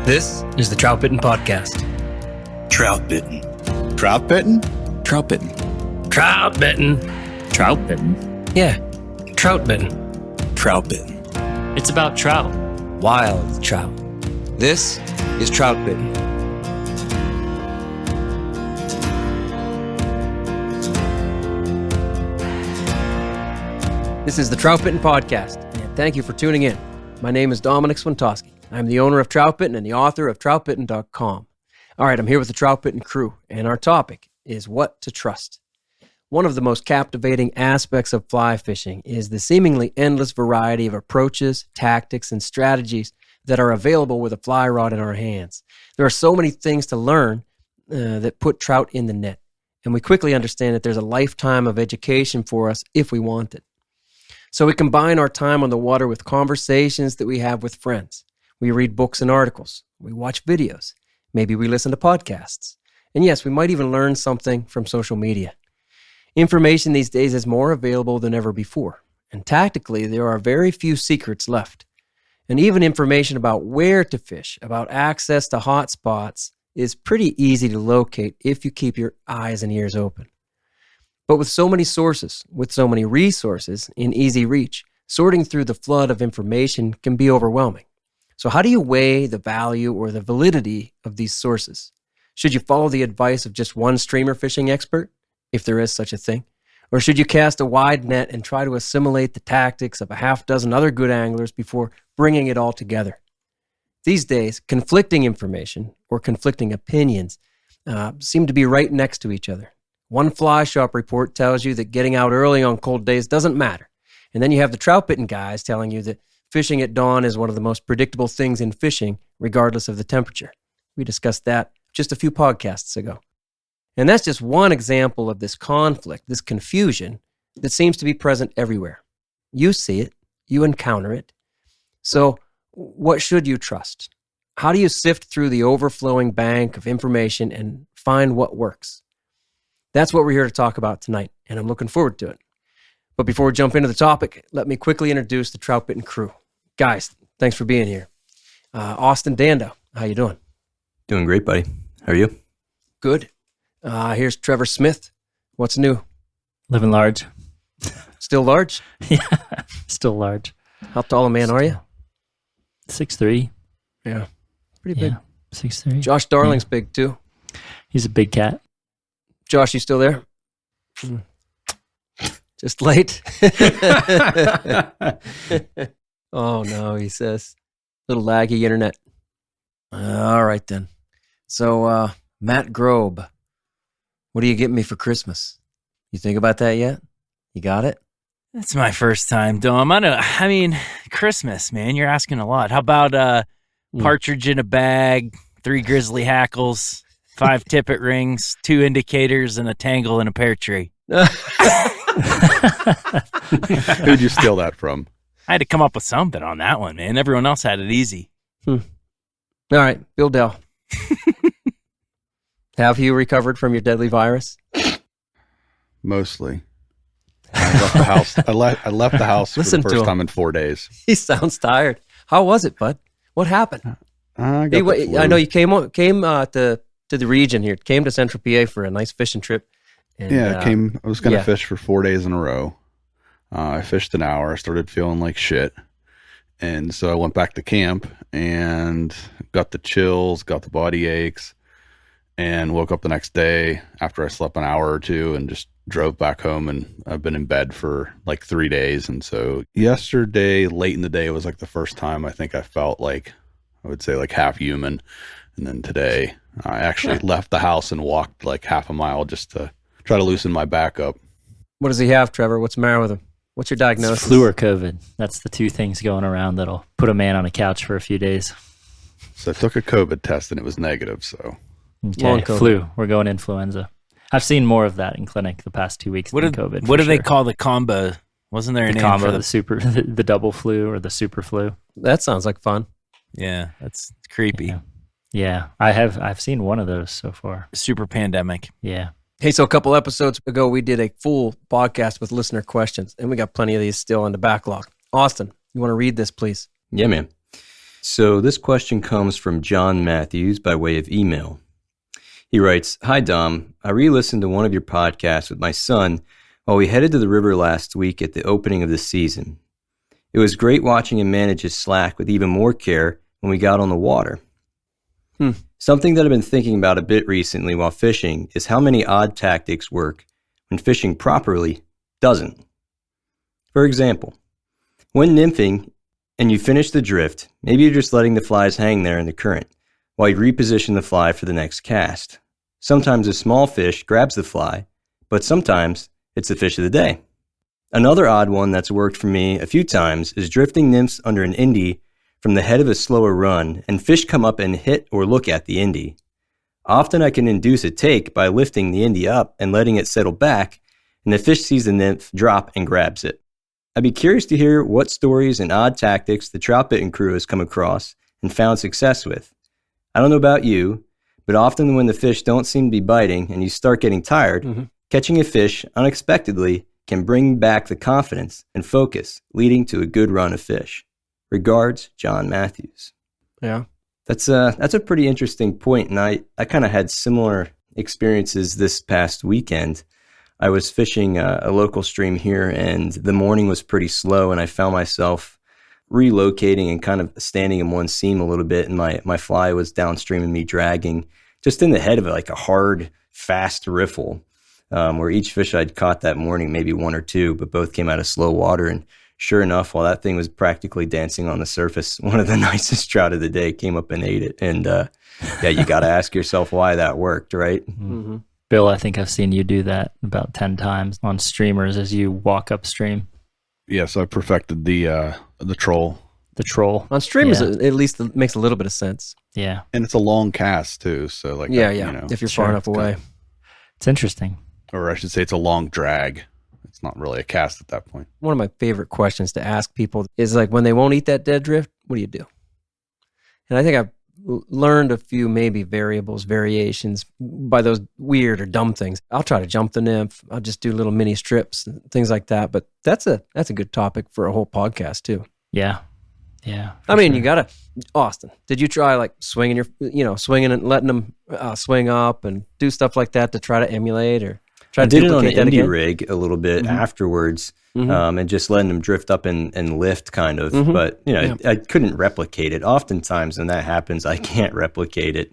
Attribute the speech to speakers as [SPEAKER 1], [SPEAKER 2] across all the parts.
[SPEAKER 1] This is the Troutbitten Podcast.
[SPEAKER 2] Troutbitten.
[SPEAKER 3] Troutbitten?
[SPEAKER 2] Troutbitten.
[SPEAKER 1] Troutbitten.
[SPEAKER 4] Troutbitten?
[SPEAKER 1] Yeah, Troutbitten.
[SPEAKER 2] Troutbitten.
[SPEAKER 4] It's about trout.
[SPEAKER 1] Wild trout.
[SPEAKER 2] This is Troutbitten.
[SPEAKER 1] This is the Troutbitten Podcast, and thank you for tuning in. My name is Dominic Swintoski. I'm the owner of Troutbitten and the author of Troutbitten.com. All right, I'm here with the Troutbitten crew, and our topic is what to trust. One of the most captivating aspects of fly fishing is the seemingly endless variety of approaches, tactics, and strategies that are available with a fly rod in our hands. There are so many things to learn that put trout in the net, and we quickly understand that there's a lifetime of education for us if we want it. So we combine our time on the water with conversations that we have with friends. We read books and articles. We watch videos. Maybe we listen to podcasts. And yes, we might even learn something from social media. Information these days is more available than ever before. And tactically, there are very few secrets left. And even information about where to fish, about access to hot spots, is pretty easy to locate if you keep your eyes and ears open. But with so many sources, with so many resources in easy reach, sorting through the flood of information can be overwhelming. So how do you weigh the value or the validity of these sources? Should you follow the advice of just one streamer fishing expert, if there is such a thing? Or should you cast a wide net and try to assimilate the tactics of a half dozen other good anglers before bringing it all together? These days, conflicting information or conflicting opinions seem to be right next to each other. One fly shop report tells you that getting out early on cold days doesn't matter. And then you have the Troutbitten guys telling you that fishing at dawn is one of the most predictable things in fishing, regardless of the temperature. We discussed that just a few podcasts ago. And that's just one example of this conflict, this confusion that seems to be present everywhere. You see it, you encounter it. So what should you trust? How do you sift through the overflowing bank of information and find what works? That's what we're here to talk about tonight, and I'm looking forward to it. But before we jump into the topic, let me quickly introduce the Troutbitten crew. Guys, thanks for being here. Austin Dando, how you doing?
[SPEAKER 5] Doing great, buddy. How are you?
[SPEAKER 1] Good. Here's Trevor Smith. What's new?
[SPEAKER 4] Living large.
[SPEAKER 1] Still large?
[SPEAKER 4] Yeah, still large.
[SPEAKER 1] How tall a man are you?
[SPEAKER 4] 6'3".
[SPEAKER 1] Yeah, pretty big.
[SPEAKER 4] 6'3".
[SPEAKER 1] Josh Darling's big too.
[SPEAKER 4] He's a big cat.
[SPEAKER 1] Josh, you still there? Just late? Oh no, he says. Little laggy internet. All right then. So, Matt Grobe, what are you getting me for Christmas? You think about that yet? You got it?
[SPEAKER 6] That's my first time, Dom. I mean, Christmas, man, you're asking a lot. How about partridge in a bag, 3 grizzly hackles, 5 tippet rings, 2 indicators, and a tangle in a pear tree?
[SPEAKER 3] Who'd you steal that from?
[SPEAKER 6] I had to come up with something on that one, man. Everyone else had it easy.
[SPEAKER 1] All right, Bill Dell. Have you recovered from your deadly virus?
[SPEAKER 3] Mostly. I left the house. I left the house for
[SPEAKER 1] Listen
[SPEAKER 3] the
[SPEAKER 1] to
[SPEAKER 3] first
[SPEAKER 1] him.
[SPEAKER 3] time in 4 days.
[SPEAKER 1] He sounds tired. How was it, bud? What happened?
[SPEAKER 3] I
[SPEAKER 1] I know you came to the region here. Came to Central PA for a nice fishing trip. And,
[SPEAKER 3] I was going to fish for 4 days in a row. I fished an hour. I started feeling like shit. And so I went back to camp and got the chills, got the body aches, and woke up the next day after I slept an hour or two and just drove back home, and I've been in bed for like 3 days. And so yesterday, late in the day, was like the first time I think I felt like, I would say like half human. And then today I actually left the house and walked like half a mile just to try to loosen my back up.
[SPEAKER 1] What does he have, Trevor? What's the matter with him? What's your diagnosis?
[SPEAKER 4] It's flu or COVID. That's the 2 things going around that'll put a man on a couch for a few days.
[SPEAKER 3] So I took a COVID test and it was negative. So
[SPEAKER 1] Long
[SPEAKER 4] Okay,
[SPEAKER 1] COVID.
[SPEAKER 4] flu. We're going influenza. I've seen more of that in clinic the past 2 weeks than COVID.
[SPEAKER 6] What
[SPEAKER 4] for
[SPEAKER 6] do they
[SPEAKER 4] sure.
[SPEAKER 6] call the combo? Wasn't there a
[SPEAKER 4] the
[SPEAKER 6] name
[SPEAKER 4] combo?
[SPEAKER 6] for
[SPEAKER 4] The super, the double flu or the super flu.
[SPEAKER 1] That sounds like fun.
[SPEAKER 6] Yeah, that's creepy.
[SPEAKER 4] Yeah, I've seen one of those so far.
[SPEAKER 6] Super pandemic.
[SPEAKER 4] Yeah.
[SPEAKER 1] Hey, so a couple episodes ago, we did a full podcast with listener questions, and we got plenty of these still in the backlog. Austin, you want to read this, please?
[SPEAKER 5] Yeah, man. So this question comes from John Matthews by way of email. He writes, "Hi, Dom. I re-listened to one of your podcasts with my son while we headed to the river last week at the opening of the season. It was great watching him manage his slack with even more care when we got on the water. Something that I've been thinking about a bit recently while fishing is how many odd tactics work when fishing properly doesn't. For example, when nymphing and you finish the drift, maybe you're just letting the flies hang there in the current while you reposition the fly for the next cast. Sometimes a small fish grabs the fly, but sometimes it's the fish of the day. Another odd one that's worked for me a few times is drifting nymphs under an indie from the head of a slower run, and fish come up and hit or look at the indie. Often I can induce a take by lifting the indie up and letting it settle back, and the fish sees the nymph drop and grabs it. I'd be curious to hear what stories and odd tactics the Troutbitten crew has come across and found success with. I don't know about you, but often when the fish don't seem to be biting and you start getting tired, catching a fish unexpectedly can bring back the confidence and focus, leading to a good run of fish. Regards, John Matthews."
[SPEAKER 1] Yeah.
[SPEAKER 5] That's a pretty interesting point, and I kind of had similar experiences this past weekend. I was fishing a local stream here, and the morning was pretty slow, and I found myself relocating and kind of standing in one seam a little bit, and my fly was downstream and me dragging just in the head of it, like a hard, fast riffle, where each fish I'd caught that morning, maybe one or two, but both came out of slow water. And sure enough, while that thing was practically dancing on the surface, one of the nicest trout of the day came up and ate it. And yeah, you got to ask yourself why that worked, right?
[SPEAKER 4] Bill, I think I've seen you do that about 10 times on streamers as you walk upstream.
[SPEAKER 3] Yes, I perfected the troll.
[SPEAKER 4] The troll.
[SPEAKER 1] On streamers, at least it makes a little bit of sense.
[SPEAKER 4] Yeah.
[SPEAKER 3] And it's a long cast too, so like
[SPEAKER 1] Yeah,
[SPEAKER 3] you know,
[SPEAKER 1] if you're far enough away.
[SPEAKER 4] It's interesting.
[SPEAKER 3] or I should say it's a long drag. It's not really a cast at that point.
[SPEAKER 1] One of my favorite questions to ask people is like, when they won't eat that dead drift, what do you do? And I think I've learned a few maybe variations by those weird or dumb things. I'll try to jump the nymph. I'll just do little mini strips, things like that. But that's a good topic for a whole podcast too.
[SPEAKER 4] Yeah. Yeah.
[SPEAKER 1] I mean, you gotta, Austin, did you try like swinging and letting them swing up and do stuff like that to try to emulate or try to
[SPEAKER 5] did it on an
[SPEAKER 1] duplicate that
[SPEAKER 5] indie
[SPEAKER 1] again?
[SPEAKER 5] rig a little bit afterwards, and just letting them drift up and lift kind of. But, I couldn't replicate it. Oftentimes when that happens, I can't replicate it.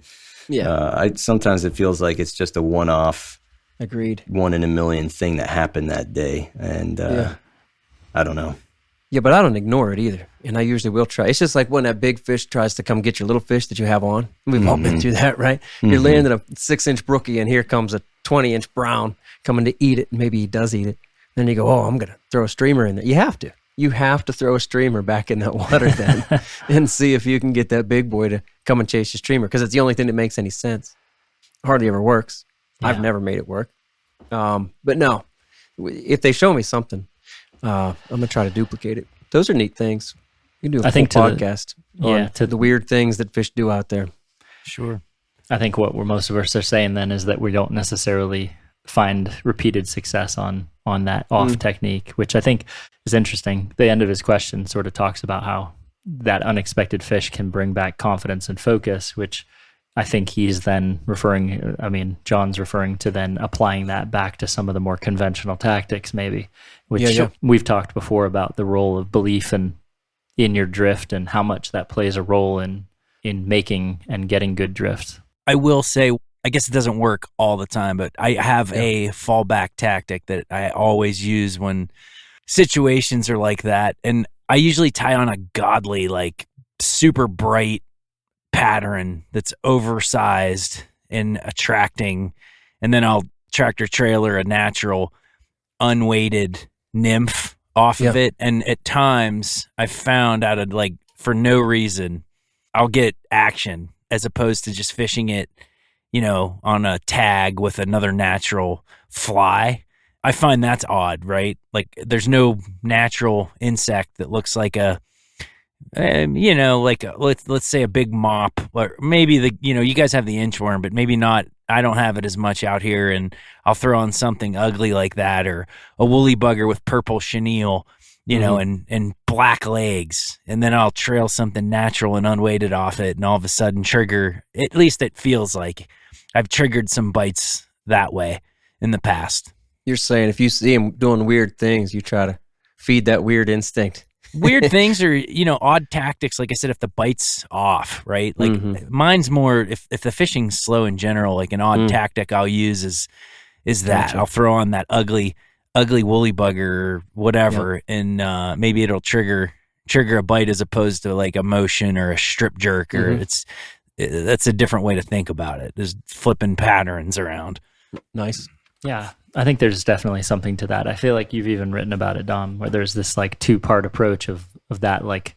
[SPEAKER 1] Yeah.
[SPEAKER 5] Sometimes it feels like it's just a one-off,
[SPEAKER 1] Agreed.
[SPEAKER 5] 1 in a million thing that happened that day. And I don't know.
[SPEAKER 1] Yeah, but I don't ignore it either. And I usually will try. It's just like when that big fish tries to come get your little fish that you have on. We've all been through that, right? You're landing a 6-inch brookie and here comes a 20-inch brown coming to eat it. And maybe he does eat it. Then you go, oh, I'm going to throw a streamer in there. You have to. You have to throw a streamer back in that water then and see if you can get that big boy to come and chase your streamer, because it's the only thing that makes any sense. Hardly ever works. Yeah. I've never made it work. But no, if they show me something, I'm going to try to duplicate it. Those are neat things. You can do a full podcast on the weird things that fish do out there.
[SPEAKER 6] Sure.
[SPEAKER 4] I think what most of us are saying then is that we don't necessarily find repeated success on that off technique, which I think is interesting. The end of his question sort of talks about how that unexpected fish can bring back confidence and focus, which I think he's then John's referring to then applying that back to some of the more conventional tactics maybe, which we've talked before about the role of belief in your drift and how much that plays a role in making and getting good drift.
[SPEAKER 6] I will say, I guess it doesn't work all the time, but I have a fallback tactic that I always use when situations are like that. And I usually tie on a godly, like super bright pattern that's oversized and attracting, and then I'll tractor trailer a natural unweighted nymph off of it. And at times I found out of like, for no reason, I'll get action as opposed to just fishing it, on a tag with another natural fly. I find that's odd, right? Like there's no natural insect that looks like let's say a big mop, or maybe you guys have the inchworm, but maybe not. I don't have it as much out here, and I'll throw on something ugly like that, or a woolly bugger with purple chenille. you know, and black legs, and then I'll trail something natural and unweighted off it, and all of a sudden trigger, at least it feels like I've triggered some bites that way in the past.
[SPEAKER 1] You're saying if you see him doing weird things, you try to feed that weird instinct.
[SPEAKER 6] Weird things are, you know, odd tactics. Like I said, if the bite's off, right? Like mine's more, if the fishing's slow in general, like an odd tactic I'll use is that. Gotcha. I'll throw on that ugly woolly bugger or whatever, and maybe it'll trigger a bite as opposed to like a motion or a strip jerk, or that's a different way to think about it. There's flipping patterns around.
[SPEAKER 1] Nice.
[SPEAKER 4] Yeah, I think there's definitely something to that. I feel like you've even written about it, Dom, where there's this like two-part approach of that, like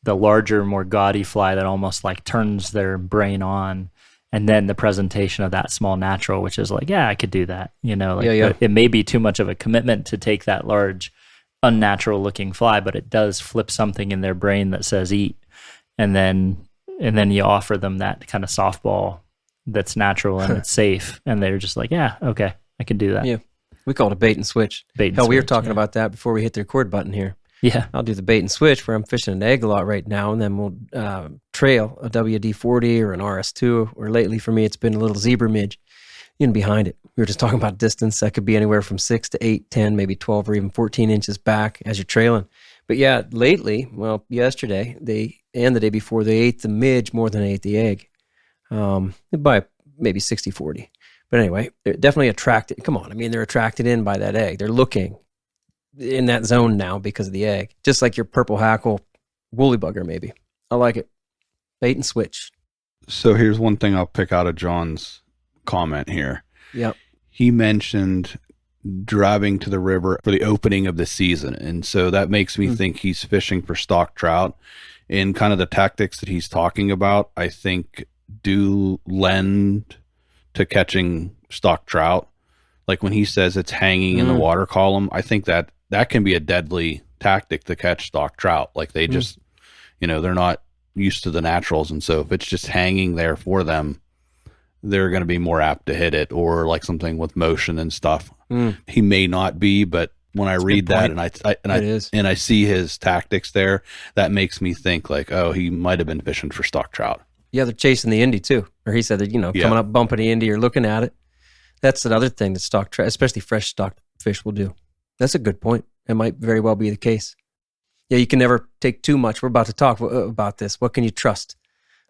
[SPEAKER 4] the larger, more gaudy fly that almost like turns their brain on, and then the presentation of that small natural, which is like, yeah, I could do that. You know, like it may be too much of a commitment to take that large, unnatural looking fly, but it does flip something in their brain that says eat, and then you offer them that kind of softball that's natural and it's safe, and they're just like, yeah, okay, I can do that.
[SPEAKER 1] Yeah, we call it a bait and switch. We were talking about that before we hit the record button here.
[SPEAKER 4] Yeah,
[SPEAKER 1] I'll do the bait and switch where I'm fishing an egg a lot right now, and then we'll trail a WD-40 or an RS2, or lately for me it's been a little zebra midge in behind it. We were just talking about distance. That could be anywhere from 6 to 8, 10, maybe 12 or even 14 inches back as you're trailing. But yeah, lately, well, yesterday, and the day before, they ate the midge more than they ate the egg, by maybe 60-40. But anyway, they're definitely attracted. Come on, I mean, they're attracted in by that egg. They're looking in that zone now because of the egg. Just like your purple hackle woolly bugger, maybe. I like it. Bait and switch.
[SPEAKER 3] So here's one thing I'll pick out of John's comment here.
[SPEAKER 1] Yep.
[SPEAKER 3] He mentioned driving to the river for the opening of the season. And so that makes me think he's fishing for stock trout. And kind of the tactics that he's talking about, I think, do lend to catching stock trout. Like when he says it's hanging in the water column, I think that can be a deadly tactic to catch stock trout. Like they just, you know, they're not used to the naturals. And so if it's just hanging there for them, they're going to be more apt to hit it, or like something with motion and stuff. He may not be, but when I read that and I see his tactics there, that makes me think like, oh, he might have been fishing for stock trout.
[SPEAKER 1] Yeah, they're chasing the Indy too. Or he said that, you know, coming up, bumping the Indy, you're looking at it. That's another thing that stock trout, especially fresh stock fish, will do. That's a good point. It might very well be the case. Yeah, you can never take too much. We're about to talk about this. What can you trust?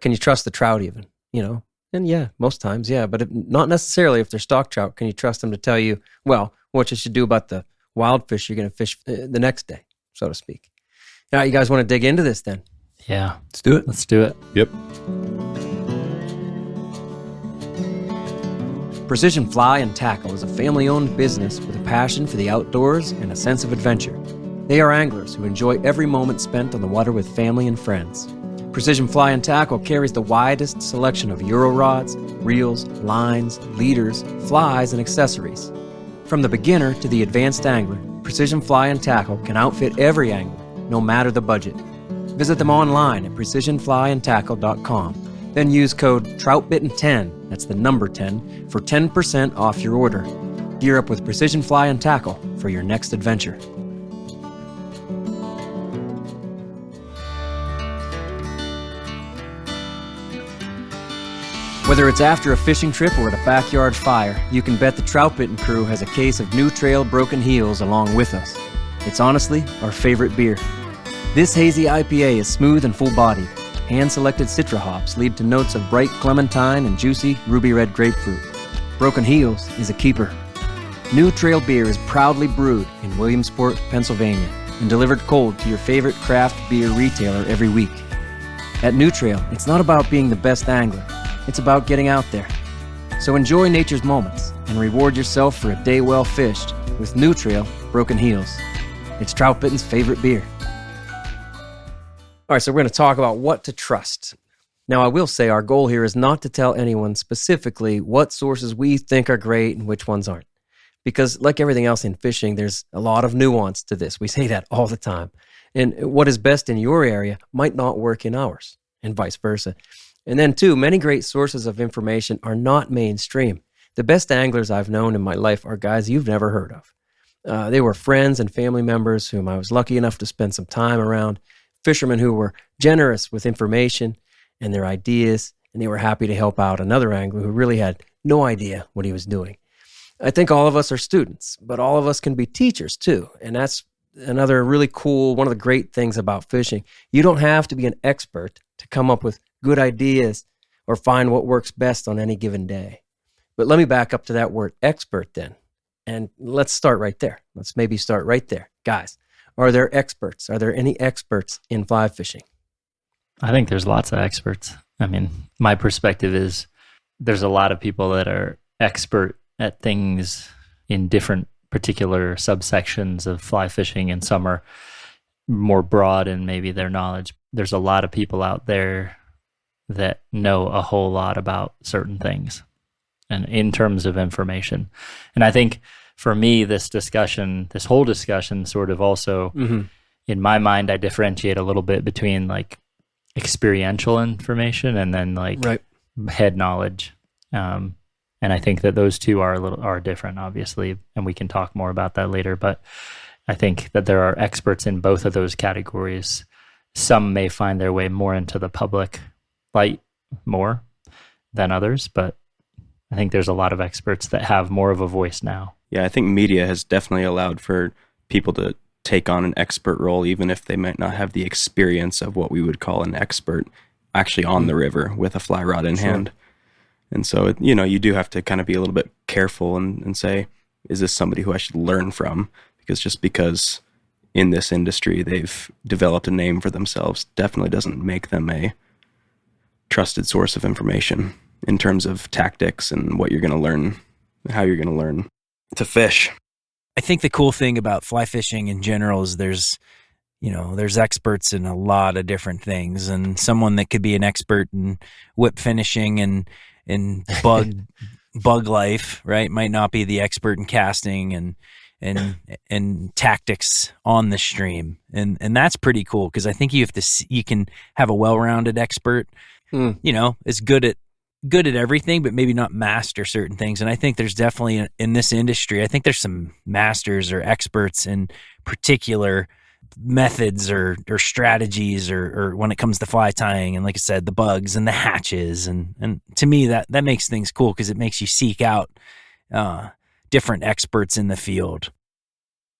[SPEAKER 1] Can you trust the trout even, you know? And yeah, most times, yeah. But not necessarily if they're stock trout. Can you trust them to tell you, well, what you should do about the wild fish you're going to fish the next day, so to speak? All right, you guys want to dig into this then?
[SPEAKER 4] Yeah.
[SPEAKER 5] Let's do it.
[SPEAKER 3] Yep.
[SPEAKER 1] Precision Fly and Tackle is a family-owned business with a passion for the outdoors and a sense of adventure. They are anglers who enjoy every moment spent on the water with family and friends. Precision Fly and Tackle carries the widest selection of Euro rods, reels, lines, leaders, flies, and accessories. From the beginner to the advanced angler, Precision Fly and Tackle can outfit every angler, no matter the budget. Visit them online at precisionflyandtackle.com. Then use code Troutbitten10, that's the number 10, for 10% off your order. Gear up with Precision Fly and Tackle for your next adventure. Whether it's after a fishing trip or at a backyard fire, you can bet the Troutbitten crew has a case of New Trail Broken Heels along with us. It's honestly our favorite beer. This hazy IPA is smooth and full-bodied. Hand-selected Citra hops lead to notes of bright clementine and juicy ruby red grapefruit. Broken Heels is a keeper. New Trail beer is proudly brewed in Williamsport, Pennsylvania, and delivered cold to your favorite craft beer retailer every week. At New Trail, it's not about being the best angler. It's about getting out there. So enjoy nature's moments and reward yourself for a day well fished with New Trail Broken Heels. It's Troutbitten's favorite beer. All right, so we're going to talk about what to trust. Now, I will say our goal here is not to tell anyone specifically what sources we think are great and which ones aren't. Because like everything else in fishing, there's a lot of nuance to this. We say that all the time. And what is best in your area might not work in ours, and vice versa. And then, too, many great sources of information are not mainstream. The best anglers I've known in my life are guys you've never heard of. They were friends and family members whom I was lucky enough to spend some time around, fishermen who were generous with information and their ideas, and they were happy to help out another angler who really had no idea what he was doing. I think all of us are students, but all of us can be teachers too, and that's another really cool, one of the great things about fishing. You don't have to be an expert to come up with good ideas or find what works best on any given day. But let me back up to that word expert then. And let's start right there. Let's maybe start right there. Guys, are there experts? Are there any experts in fly fishing?
[SPEAKER 4] I think there's lots of experts. I mean, my perspective is there's a lot of people that are expert at things in different particular subsections of fly fishing, and some are more broad in maybe their knowledge. There's a lot of people out there that know a whole lot about certain things and in terms of information. And I think for me, this whole discussion sort of also, in my mind, I differentiate a little bit between like experiential information and then like head knowledge. And I think that those two are different, obviously, and we can talk more about that later. But I think that there are experts in both of those categories. Some may find their way more into the public light more than others, but I think there's a lot of experts that have more of a voice now.
[SPEAKER 7] Yeah, I think media has definitely allowed for people to take on an expert role, even if they might not have the experience of what we would call an expert actually on the river with a fly rod in hand. And so, you do have to kind of be a little bit careful and say, is this somebody who I should learn from? Because in this industry they've developed a name for themselves definitely doesn't make them a trusted source of information in terms of tactics and what you're going to learn, how you're going to learn to fish.
[SPEAKER 6] I think the cool thing about fly fishing in general is there's experts in a lot of different things, and someone that could be an expert in whip finishing and in bug life, right, might not be the expert in casting and tactics on the stream, and that's pretty cool because I think you can have a well-rounded expert, is good at everything, but maybe not master certain things. And I think there's definitely in this industry, I think there's some masters or experts in particular methods or strategies or when it comes to fly tying, and like I said, the bugs and the hatches, and to me that makes things cool because it makes you seek out different experts in the field.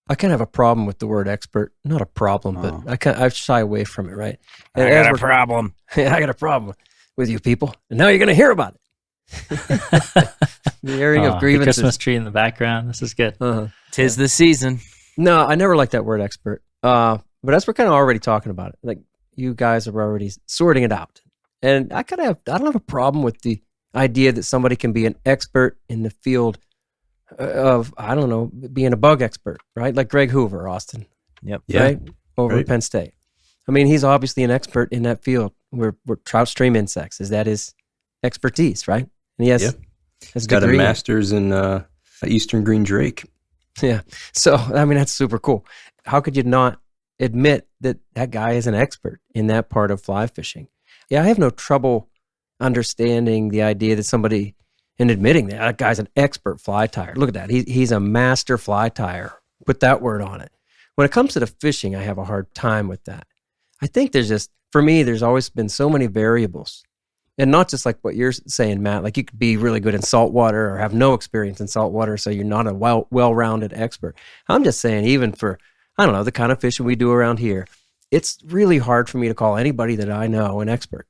[SPEAKER 1] I kind of have a problem with the word expert. Not a problem, but I shy away from it, right? And
[SPEAKER 6] I got a problem.
[SPEAKER 1] I got a problem with you people, and now you're going to hear about it. The airing of grievances.
[SPEAKER 4] The Christmas tree in the background. This is good.
[SPEAKER 6] Tis the season.
[SPEAKER 1] No, I never liked that word expert. But as we're kind of already talking about it, like you guys are already sorting it out, and I don't have a problem with the idea that somebody can be an expert in the field of, I don't know, being a bug expert, right? Like Greg Hoover, Austin.
[SPEAKER 6] Yep.
[SPEAKER 1] Right? Over at Penn State. I mean, he's obviously an expert in that field where trout stream insects. Is that his expertise, right? And he has
[SPEAKER 5] got a master's in Eastern Green Drake.
[SPEAKER 1] Yeah. So, I mean, that's super cool. How could you not admit that guy is an expert in that part of fly fishing? Yeah, I have no trouble understanding the idea that somebody, and admitting that guy's an expert fly tyer. Look at that. He's a master fly tyer. Put that word on it. When it comes to the fishing, I have a hard time with that. I think for me, there's always been so many variables. And not just like what you're saying, Matt, like you could be really good in saltwater or have no experience in saltwater, so you're not a well-rounded expert. I'm just saying, even for, I don't know, the kind of fishing we do around here, it's really hard for me to call anybody that I know an expert.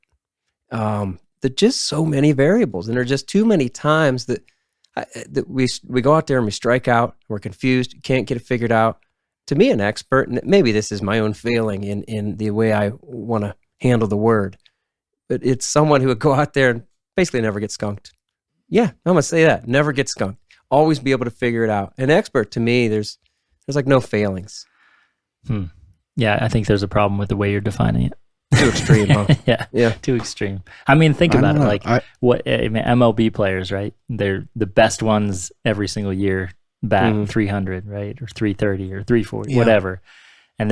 [SPEAKER 1] There's just so many variables, and there are just too many times that we go out there and we strike out, we're confused, can't get it figured out. To me, an expert, and maybe this is my own failing in the way I want to handle the word, but it's someone who would go out there and basically never get skunked. Yeah, I'm going to say that. Never get skunked. Always be able to figure it out. An expert, to me, there's like no failings.
[SPEAKER 4] Yeah, I think there's a problem with the way you're defining it.
[SPEAKER 1] Too extreme, huh?
[SPEAKER 4] Yeah, too extreme. I mean, think about it. MLB players, right? They're the best ones every single year, bat 300, right? Or 330 or 340, whatever. And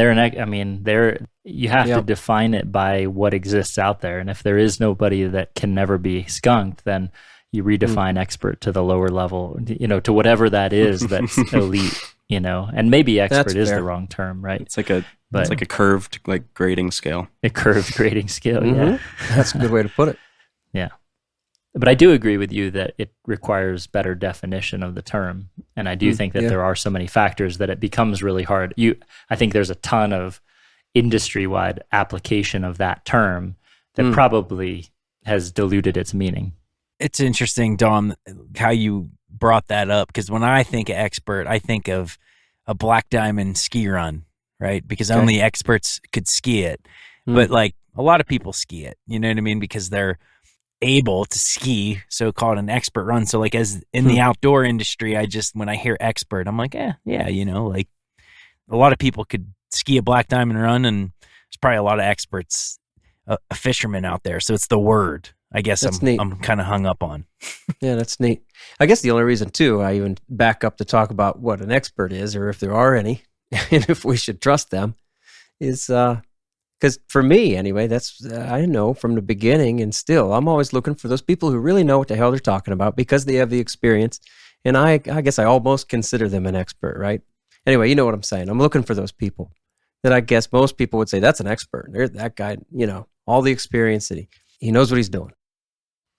[SPEAKER 4] you have to define it by what exists out there. And if there is nobody that can never be skunked, then you redefine expert to the lower level, to whatever that is that's elite. and maybe expert
[SPEAKER 1] That's
[SPEAKER 4] is
[SPEAKER 1] fair.
[SPEAKER 4] the wrong term, right?
[SPEAKER 7] It's like a curved like grading scale.
[SPEAKER 4] A curved grading scale, yeah.
[SPEAKER 1] That's a good way to put it.
[SPEAKER 4] Yeah. But I do agree with you that it requires better definition of the term. And I do think that there are so many factors that it becomes really hard. I think there's a ton of industry-wide application of that term that probably has diluted its meaning.
[SPEAKER 6] It's interesting, Dom, how you brought that up, because when I think of expert, I think of a black diamond ski run, right? Because only experts could ski it. But like a lot of people ski it, you know what I mean? Because they're able to ski, so called an expert run. So like as in the outdoor industry, when I hear expert, I'm like, yeah, like a lot of people could ski a black diamond run, and there's probably a lot of experts, a fisherman out there. So it's the word, I guess I'm kind of hung up on.
[SPEAKER 1] Yeah, that's neat. I guess the only reason too, I even back up to talk about what an expert is, or if there are any, and if we should trust them, is because for me anyway, that's I know from the beginning, and still I'm always looking for those people who really know what the hell they're talking about because they have the experience, and I guess I almost consider them an expert, right? Anyway, you know what I'm saying. I'm looking for those people that I guess most people would say that's an expert. There's that guy, all the experience that he knows what he's doing.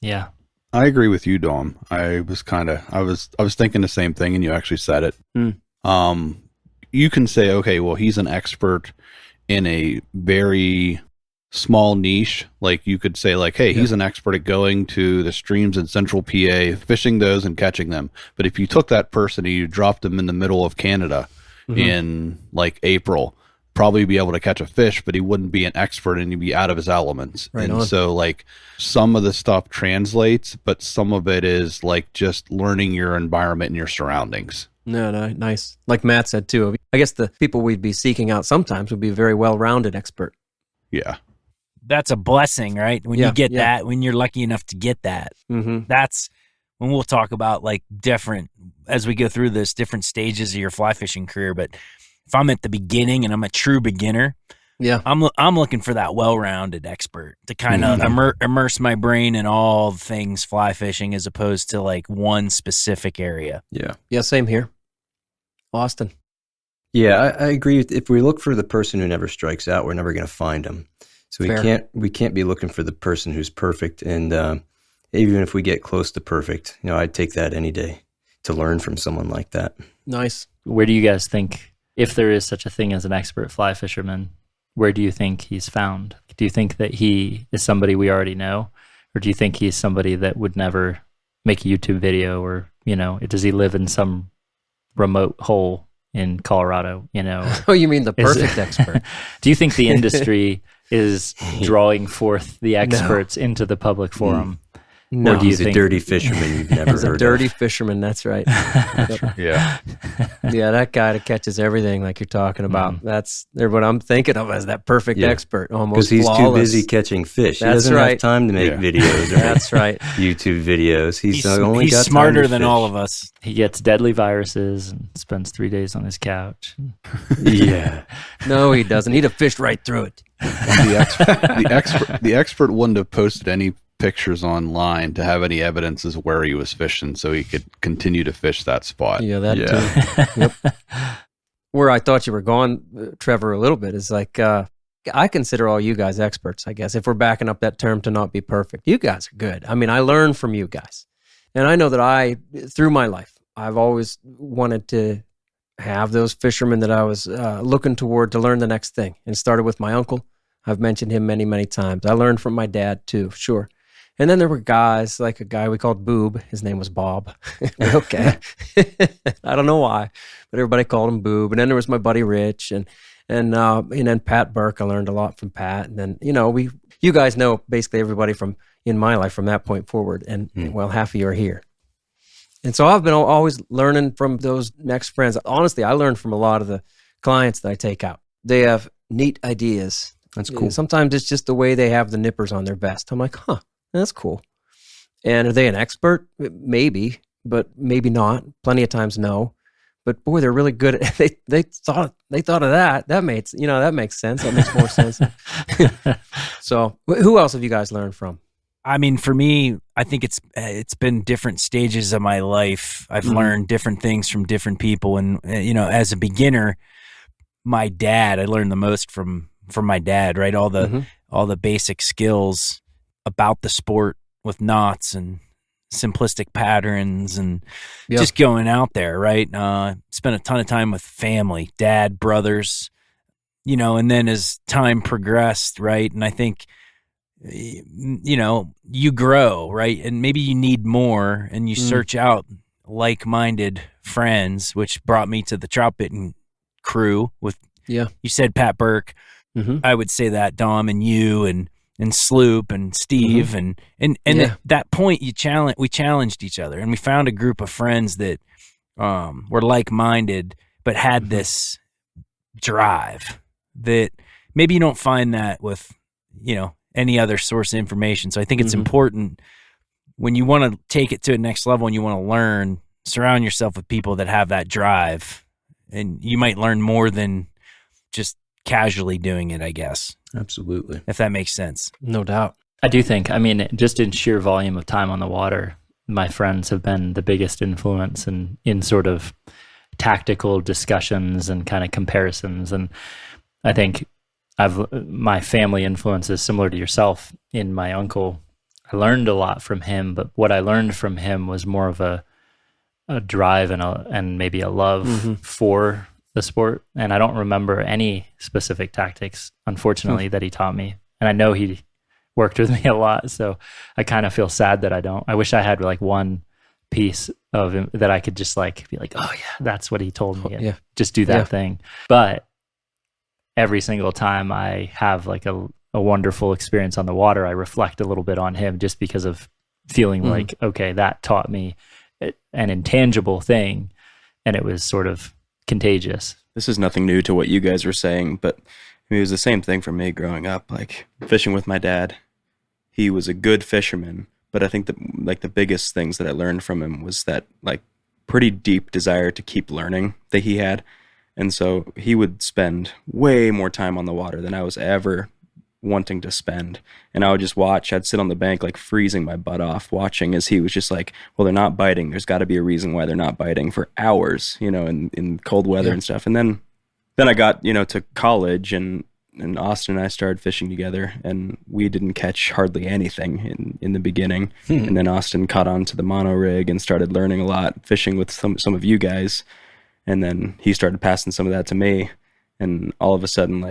[SPEAKER 4] Yeah.
[SPEAKER 3] I agree with you, Dom. I was thinking the same thing, and you actually said it. You can say, okay, well, he's an expert in a very small niche. Like you could say like, hey, he's an expert at going to the streams in central PA, fishing those and catching them. But if you took that person and you dropped them in the middle of Canada in like April, probably be able to catch a fish, but he wouldn't be an expert and he'd be out of his elements.
[SPEAKER 1] Right
[SPEAKER 3] and
[SPEAKER 1] on.
[SPEAKER 3] So like some of the stuff translates, but some of it is like just learning your environment and your surroundings.
[SPEAKER 1] No, nice. Like Matt said too, I guess the people we'd be seeking out sometimes would be a very well-rounded expert.
[SPEAKER 3] Yeah.
[SPEAKER 6] That's a blessing, right? When you get that, when you're lucky enough to get that, that's when we'll talk about like different, as we go through this, different stages of your fly fishing career. But if I'm at the beginning and I'm a true beginner, I'm looking for that well-rounded expert to kind of immerse my brain in all things fly fishing as opposed to like one specific area.
[SPEAKER 1] Yeah, same here. Austin.
[SPEAKER 5] Yeah, I agree. If we look for the person who never strikes out, we're never going to find them. So we can't be looking for the person who's perfect. And even if we get close to perfect, I'd take that any day to learn from someone like that.
[SPEAKER 1] Nice.
[SPEAKER 4] Where do you guys think, if there is such a thing as an expert fly fisherman, where do you think he's found? Do you think that he is somebody we already know? Or do you think he's somebody that would never make a YouTube video? Or, does he live in some remote hole in Colorado?
[SPEAKER 1] Oh, you mean the perfect expert?
[SPEAKER 4] Do you think the industry is drawing forth the experts into the public forum?
[SPEAKER 1] No.
[SPEAKER 4] Or do you
[SPEAKER 5] He's
[SPEAKER 4] think
[SPEAKER 5] a dirty fisherman you've never
[SPEAKER 1] He's
[SPEAKER 5] heard
[SPEAKER 1] a dirty
[SPEAKER 5] of.
[SPEAKER 1] fisherman, that's right.
[SPEAKER 3] Yeah.
[SPEAKER 1] Yeah, that guy that catches everything like you're talking about. That's what I'm thinking of as that perfect expert, almost
[SPEAKER 5] Because he's
[SPEAKER 1] flawless.
[SPEAKER 5] too busy catching fish. He
[SPEAKER 1] That's
[SPEAKER 5] doesn't
[SPEAKER 1] right.
[SPEAKER 5] have time to make videos or
[SPEAKER 1] That's right.
[SPEAKER 5] YouTube videos. He's
[SPEAKER 6] He's
[SPEAKER 5] got
[SPEAKER 6] smarter
[SPEAKER 5] time to
[SPEAKER 6] than
[SPEAKER 5] fish.
[SPEAKER 6] all of us.
[SPEAKER 4] He gets deadly viruses and spends 3 days on his couch.
[SPEAKER 5] Yeah.
[SPEAKER 1] No, he doesn't. He'd have fished right through it.
[SPEAKER 3] The expert wouldn't have posted any pictures online to have any evidence as where he was fishing so he could continue to fish that spot.
[SPEAKER 1] Yeah, that too. Yep. Where I thought you were going, Trevor, a little bit is like, I consider all you guys experts, I guess, if we're backing up that term to not be perfect. You guys are good. I mean, I learn from you guys. And I know that through my life, I've always wanted to have those fishermen that I was looking toward to learn the next thing. And it started with my uncle. I've mentioned him many, many times. I learned from my dad too, sure. And then there were guys, like a guy we called Boob. His name was Bob. Okay. I don't know why, but everybody called him Boob. And then there was my buddy Rich, and then Pat Burke. I learned a lot from Pat. And then, you guys know basically everybody from in my life from that point forward. And well, half of you are here. And so I've been always learning from those next friends. Honestly, I learned from a lot of the clients that I take out. They have neat ideas.
[SPEAKER 5] That's cool.
[SPEAKER 1] Sometimes it's just the way they have the nippers on their vest. I'm like, that's cool. And are they an expert? Maybe, but maybe not. Plenty of times, no. But boy, they're really good at they thought of that. That makes sense. That makes more sense. So who else have you guys learned from?
[SPEAKER 6] I mean, for me, I think it's been different stages of my life. I've learned different things from different people, and as a beginner, I learned the most from my dad. Right, all the basic skills about the sport with knots and simplistic patterns and just going out there. Right, spent a ton of time with family, dad, brothers, and then as time progressed, right, and I think, you grow, right? And maybe you need more, and you search out like-minded friends, which brought me to the Troutbitten crew with, you said Pat Burke. I would say that Dom and you and Sloop and Steve and at that point we challenged each other, and we found a group of friends that were like-minded but had this drive that maybe you don't find that with any other source of information. So I think it's important when you want to take it to the next level and you want to learn, surround yourself with people that have that drive, and you might learn more than just casually doing it, I guess.
[SPEAKER 5] Absolutely.
[SPEAKER 6] If that makes sense.
[SPEAKER 1] No doubt.
[SPEAKER 4] I do think, I mean, just in sheer volume of time on the water, my friends have been the biggest influence in sort of tactical discussions and kind of comparisons. And I think my family influence is similar to yourself in my uncle. I learned a lot from him, but what I learned from him was more of a drive and maybe a love for the sport. And I don't remember any specific tactics, unfortunately, that he taught me. And I know he worked with me a lot, so I kind of feel sad that I don't. I wish I had like one piece of him that I could just like be like, oh yeah, that's what he told me. And just do that thing. But every single time I have like a wonderful experience on the water, I reflect a little bit on him just because of feeling like, okay, that taught me an intangible thing, and it was sort of contagious.
[SPEAKER 7] This is nothing new to what you guys were saying, but it was the same thing for me growing up, like fishing with my dad. He was a good fisherman, but I think that the biggest things that I learned from him was that like pretty deep desire to keep learning that he had. And so he would spend way more time on the water than I was ever wanting to spend. And I would just watch. I'd sit on the bank like freezing my butt off watching as he was just like, well, they're not biting. There's got to be a reason why they're not biting for hours, in cold weather and stuff. And then I got, to college, and Austin and I started fishing together, and we didn't catch hardly anything in the beginning. And then Austin caught on to the mono rig and started learning a lot, fishing with some of you guys. And then he started passing some of that to me. And all of a sudden,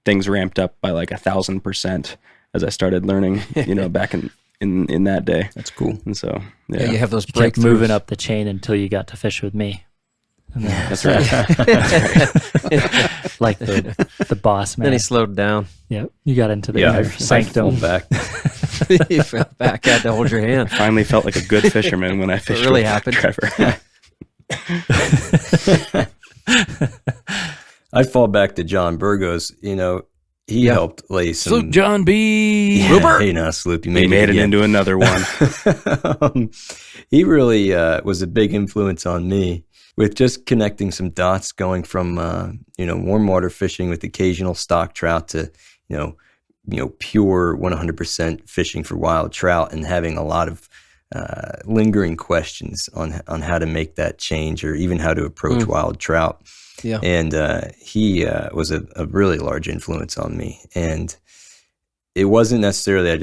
[SPEAKER 7] things ramped up by like 1,000% as I started learning, back in that day.
[SPEAKER 5] That's cool.
[SPEAKER 7] And so,
[SPEAKER 1] you have those
[SPEAKER 4] You kept
[SPEAKER 1] breakthroughs.
[SPEAKER 4] moving up the chain until you got to fish with me. And then,
[SPEAKER 7] That's right.
[SPEAKER 4] like the boss man.
[SPEAKER 1] Then he slowed down.
[SPEAKER 4] Yep. You got into the
[SPEAKER 5] I
[SPEAKER 4] sanctum.
[SPEAKER 5] fell back.
[SPEAKER 1] You fell back, had to hold your hand.
[SPEAKER 7] Finally felt like a good fisherman when I fished
[SPEAKER 1] really
[SPEAKER 7] with
[SPEAKER 1] happened.
[SPEAKER 7] Trevor.
[SPEAKER 5] I fall back to John Burgos. He helped lay some.
[SPEAKER 6] Sloop John B.
[SPEAKER 5] Yeah, hey, now Sloop, you
[SPEAKER 7] He made it into another one.
[SPEAKER 5] He really was a big influence on me with just connecting some dots, going from warm water fishing with occasional stock trout to pure 100% fishing for wild trout, and having a lot of lingering questions on how to make that change, or even how to approach wild trout.
[SPEAKER 1] Yeah.
[SPEAKER 5] And he was a really large influence on me. And it wasn't necessarily, I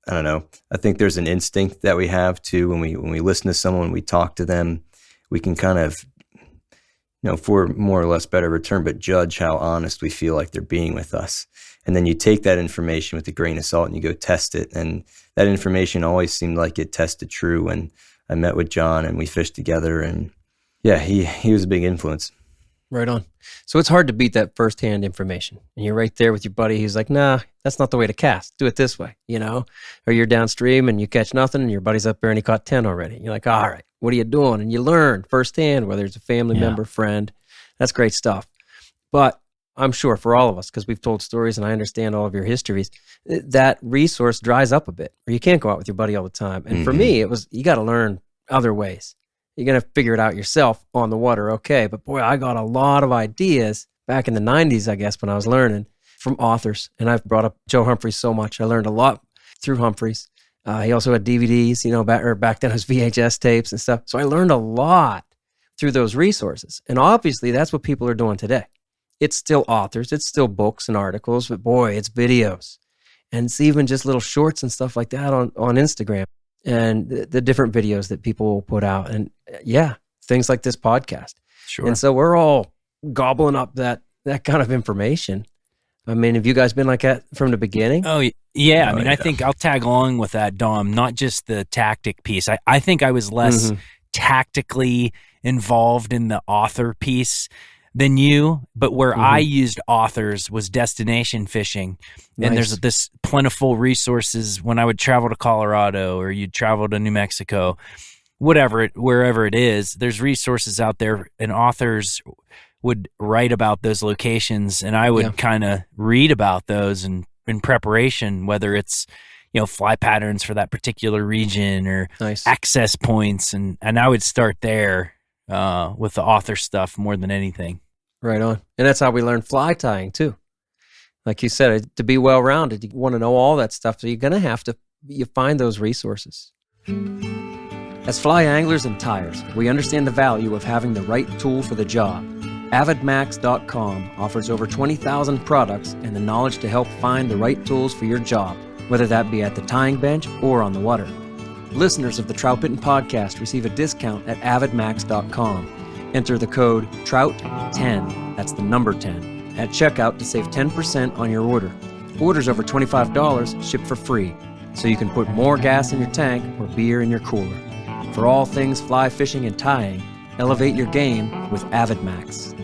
[SPEAKER 5] don't know. I think there's an instinct that we have too when we listen to someone, we talk to them, we can kind of, for more or less better return, but judge how honest we feel like they're being with us. And then you take that information with a grain of salt and you go test it. And that information always seemed like it tested true when I met with John and we fished together. And yeah, he was a big influence.
[SPEAKER 1] Right on. So it's hard to beat that firsthand information. And you're right there with your buddy. He's like, nah, that's not the way to cast. Do it this way, Or you're downstream and you catch nothing, and your buddy's up there and he caught 10 already. You're like, all right, what are you doing? And you learn firsthand, whether it's a family member, friend. That's great stuff. But I'm sure for all of us, because we've told stories and I understand all of your histories, that resource dries up a bit, or you can't go out with your buddy all the time. And for me, it was, you got to learn other ways. You're going to figure it out yourself on the water, okay. But boy, I got a lot of ideas back in the 90s, I guess, when I was learning from authors. And I've brought up Joe Humphreys so much. I learned a lot through Humphreys. He also had DVDs, back then it was VHS tapes and stuff. So I learned a lot through those resources. And obviously that's what people are doing today. It's still authors, it's still books and articles, but boy, it's videos. And it's even just little shorts and stuff like that on Instagram and the different videos that people will put out. And things like this podcast.
[SPEAKER 6] Sure.
[SPEAKER 1] And so we're all gobbling up that kind of information. I mean, have you guys been like that from the beginning?
[SPEAKER 6] Oh, yeah. I think I'll tag along with that, Dom, not just the tactic piece. I think I was less tactically involved in the author piece than you, but where I used authors was destination fishing. And there's this plentiful resources when I would travel to Colorado or you'd travel to New Mexico, wherever it is, there's resources out there and authors would write about those locations, and I would kind of read about those and in preparation, whether it's fly patterns for that particular region or access points, and I would start there with the author stuff more than anything.
[SPEAKER 1] Right on. And that's how we learn fly tying too. Like you said, to be well-rounded, you want to know all that stuff, so you're going to have to find those resources. As fly anglers and tiers, we understand the value of having the right tool for the job. AvidMax.com offers over 20,000 products and the knowledge to help find the right tools for your job, whether that be at the tying bench or on the water. Listeners of the Troutbitten podcast receive a discount at AvidMax.com. Enter the code TROUT10, that's the number 10, at checkout to save 10% on your order. Orders over $25 ship for free, so you can put more gas in your tank or beer in your cooler. For all things fly fishing and tying, elevate your game with AvidMax.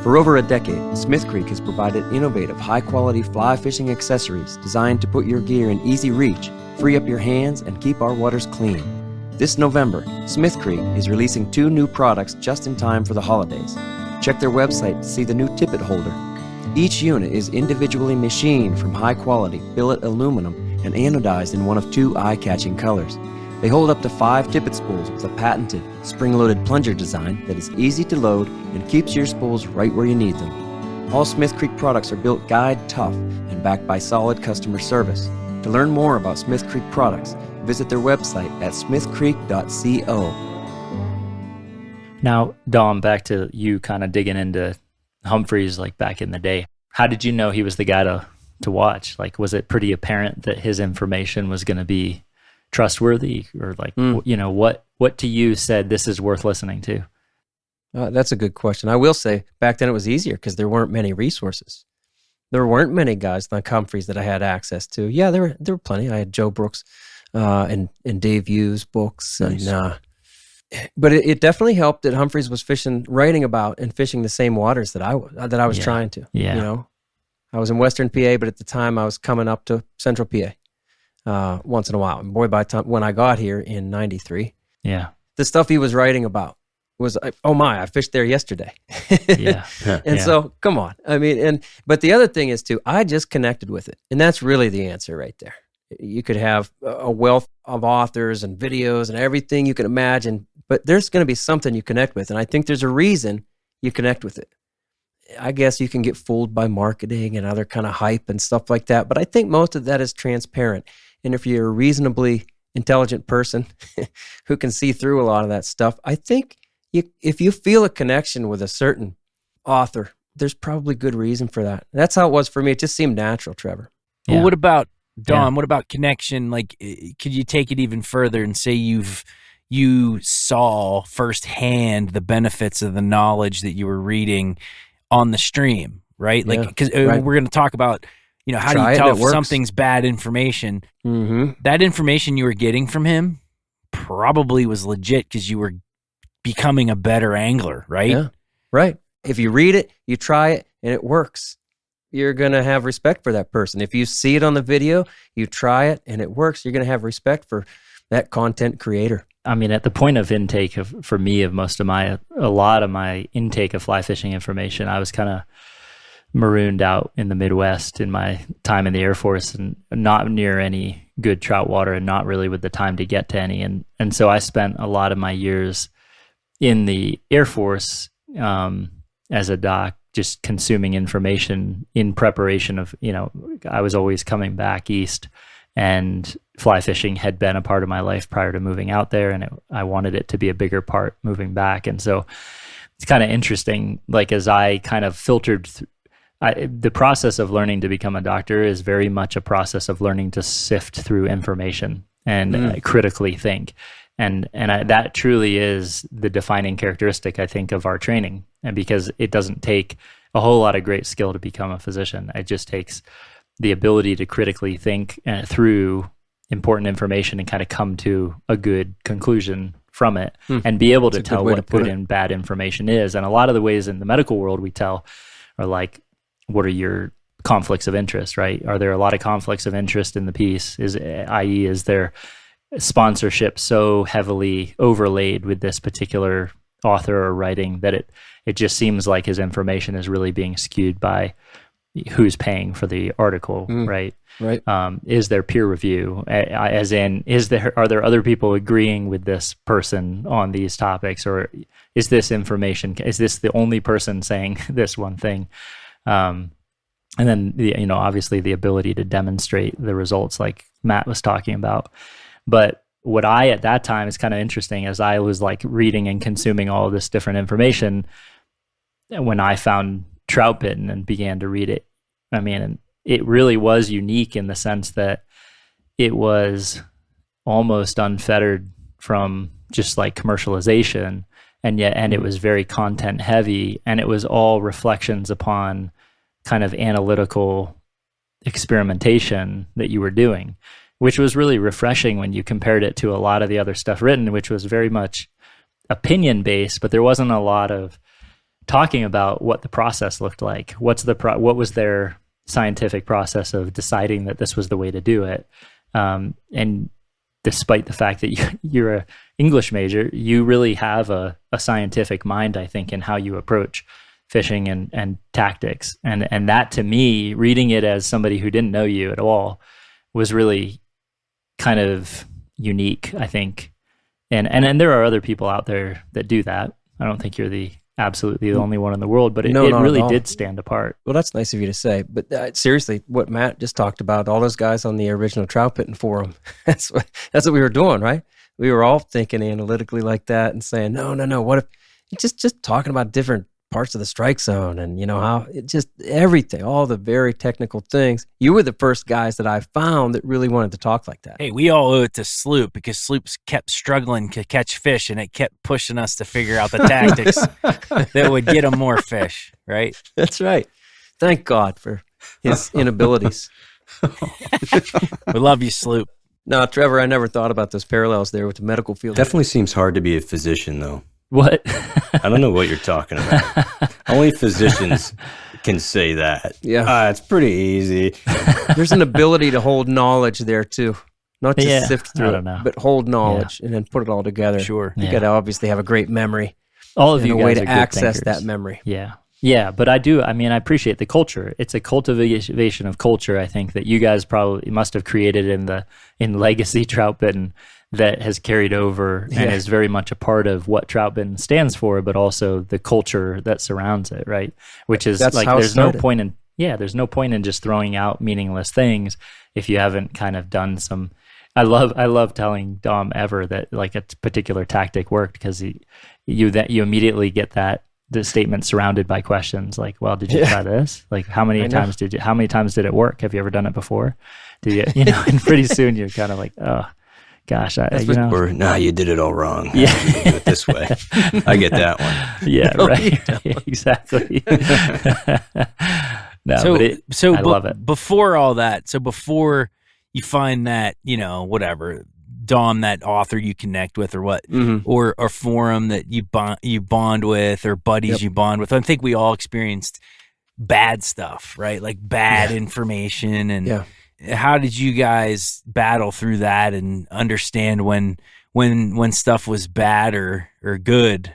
[SPEAKER 1] For over a decade, Smith Creek has provided innovative, high-quality fly fishing accessories designed to put your gear in easy reach, free up your hands, and keep our waters clean. This November, Smith Creek is releasing 2 new products just in time for the holidays. Check their website to see the new tippet holder. Each unit is individually machined from high-quality billet aluminum and anodized in one of 2 eye-catching colors. They hold up to 5 tippet spools with a patented, spring-loaded plunger design that is easy to load and keeps your spools right where you need them. All Smith Creek products are built guide tough and backed by solid customer service. To learn more about Smith Creek products, visit their website at smithcreek.co.
[SPEAKER 4] Now, Dom, back to you kind of digging into Humphreys like back in the day. How did you know he was the guy to watch? Like, was it pretty apparent that his information was going to be trustworthy, or like, what to you said this is worth listening to?
[SPEAKER 1] That's a good question. I will say back then it was easier because there weren't many resources. There weren't many guys like Humphreys that I had access to. Yeah, there were plenty. I had Joe Brooks and Dave Hughes books. Nice. But it definitely helped that Humphreys was writing about and fishing the same waters that I was trying to.
[SPEAKER 4] Yeah.
[SPEAKER 1] I was in Western PA, but at the time I was coming up to Central PA once in a while. And boy, by the time when I got here in '93, the stuff he was writing about was, I fished there yesterday. So come on. I mean, but the other thing is too, I just connected with it, and that's really the answer right there. You could have a wealth of authors and videos and everything you can imagine, but there's going to be something you connect with, and I think there's a reason you connect with it. I guess you can get fooled by marketing and other kind of hype and stuff like that, but I think most of that is transparent. And if you're a reasonably intelligent person who can see through a lot of that stuff, I think if you feel a connection with a certain author, there's probably good reason for that. That's how it was for me. It just seemed natural, Trevor.
[SPEAKER 6] Yeah. Well, what about, Dom, what about connection? Like, could you take it even further and say you saw firsthand the benefits of the knowledge that you were reading on the stream, right? Like, because we're going to talk about, how do you tell if something's bad information?
[SPEAKER 1] Mm-hmm.
[SPEAKER 6] That information you were getting from him probably was legit because you were becoming a better angler, right?
[SPEAKER 1] Yeah, right. If you read it, you try it, and it works, you're going to have respect for that person. If you see it on the video, you try it, and it works, you're going to have respect for that content creator.
[SPEAKER 4] I mean, at the point of intake for me of a lot of my intake of fly fishing information, I was kind of marooned out in the Midwest in my time in the Air Force and not near any good trout water and not really with the time to get to any. And so I spent a lot of my years in the Air Force as a dock just consuming information in preparation of, I was always coming back east, and fly fishing had been a part of my life prior to moving out there, and I wanted it to be a bigger part moving back. And so it's kind of interesting, like as I kind of filtered the process of learning to become a doctor is very much a process of learning to sift through information and critically think. And that truly is the defining characteristic, I think, of our training. And because it doesn't take a whole lot of great skill to become a physician, it just takes the ability to critically think through important information and kind of come to a good conclusion from it, and be able to tell what good and bad information is. And a lot of the ways in the medical world we tell are like, what are your conflicts of interest, right? Are there a lot of conflicts of interest in the piece? I.e., is there sponsorship so heavily overlaid with this particular author or writing that it just seems like his information is really being skewed by who's paying for the article, right?
[SPEAKER 1] Right.
[SPEAKER 4] Is there peer review? As in, are there other people agreeing with this person on these topics, or is this the only person saying this one thing? And then obviously the ability to demonstrate the results, like Matt was talking about. But what at that time is kind of interesting, as I was like reading and consuming all of this different information, when I found Troutbitten and began to read it, I mean, it really was unique in the sense that it was almost unfettered from just like commercialization, and it was very content heavy, and it was all reflections upon kind of analytical experimentation that you were doing, which was really refreshing when you compared it to a lot of the other stuff written, which was very much opinion based, but there wasn't a lot of talking about what the process looked like. What was their scientific process of deciding that this was the way to do it? And despite the fact that you're an English major, you really have a scientific mind, I think, in how you approach fishing and tactics. And that, to me, reading it as somebody who didn't know you at all, was really kind of unique, I think. And there are other people out there that do that. I don't think you're absolutely the only one in the world, but it really did stand apart.
[SPEAKER 1] Well, that's nice of you to say. But seriously, what Matt just talked about, all those guys on the original Troutbitten forum, that's what we were doing, right? We were all thinking analytically like that and saying, no, what if just talking about different parts of the strike zone, and how it just everything, all the very technical things. You were the first guys that I found that really wanted to talk like that.
[SPEAKER 6] Hey, we all owe it to Sloop, because Sloop's kept struggling to catch fish, and it kept pushing us to figure out the tactics that would get him more fish, right?
[SPEAKER 1] That's right. Thank God for his inabilities.
[SPEAKER 6] We love you, Sloop.
[SPEAKER 1] No, Trevor, I never thought about those parallels there with the medical field.
[SPEAKER 5] Definitely seems hard to be a physician, though.
[SPEAKER 4] What?
[SPEAKER 5] I don't know what you're talking about. Only physicians can say that.
[SPEAKER 1] Yeah.
[SPEAKER 5] It's pretty easy.
[SPEAKER 1] There's an ability to hold knowledge there, too. Not just sift through it, but hold knowledge and then put it all together.
[SPEAKER 6] Sure.
[SPEAKER 1] You got to obviously have a great memory.
[SPEAKER 4] All of you guys
[SPEAKER 1] a way
[SPEAKER 4] are
[SPEAKER 1] to
[SPEAKER 4] good
[SPEAKER 1] access
[SPEAKER 4] thinkers.
[SPEAKER 1] that memory.
[SPEAKER 4] Yeah. Yeah, but I appreciate the culture. It's a cultivation of culture, I think, that you guys probably must have created in legacy Troutbitten, that has carried over and is very much a part of what Troutbitten stands for, but also the culture that surrounds it, right? Which is
[SPEAKER 1] That's
[SPEAKER 4] like,
[SPEAKER 1] how it
[SPEAKER 4] there's no
[SPEAKER 1] started.
[SPEAKER 4] point in just throwing out meaningless things if you haven't kind of done some. I love telling Dom Ever that like a particular tactic worked, because you immediately get the statement surrounded by questions like, well, did you try this? Like, how many times did it work? Have you ever done it before? Did you, and pretty soon you're kind of like, oh gosh,
[SPEAKER 5] Or, nah, you did it all wrong.
[SPEAKER 4] Yeah.
[SPEAKER 5] You do it this way. I get that one.
[SPEAKER 4] Yeah, right. Exactly. No, I love it.
[SPEAKER 6] Before all that, before you find that, whatever, Dom, that author you connect with, or what, or a forum that you bond with, or buddies you bond with. I think we all experienced bad stuff, right? Like bad information. And how did you guys battle through that and understand when stuff was bad or good?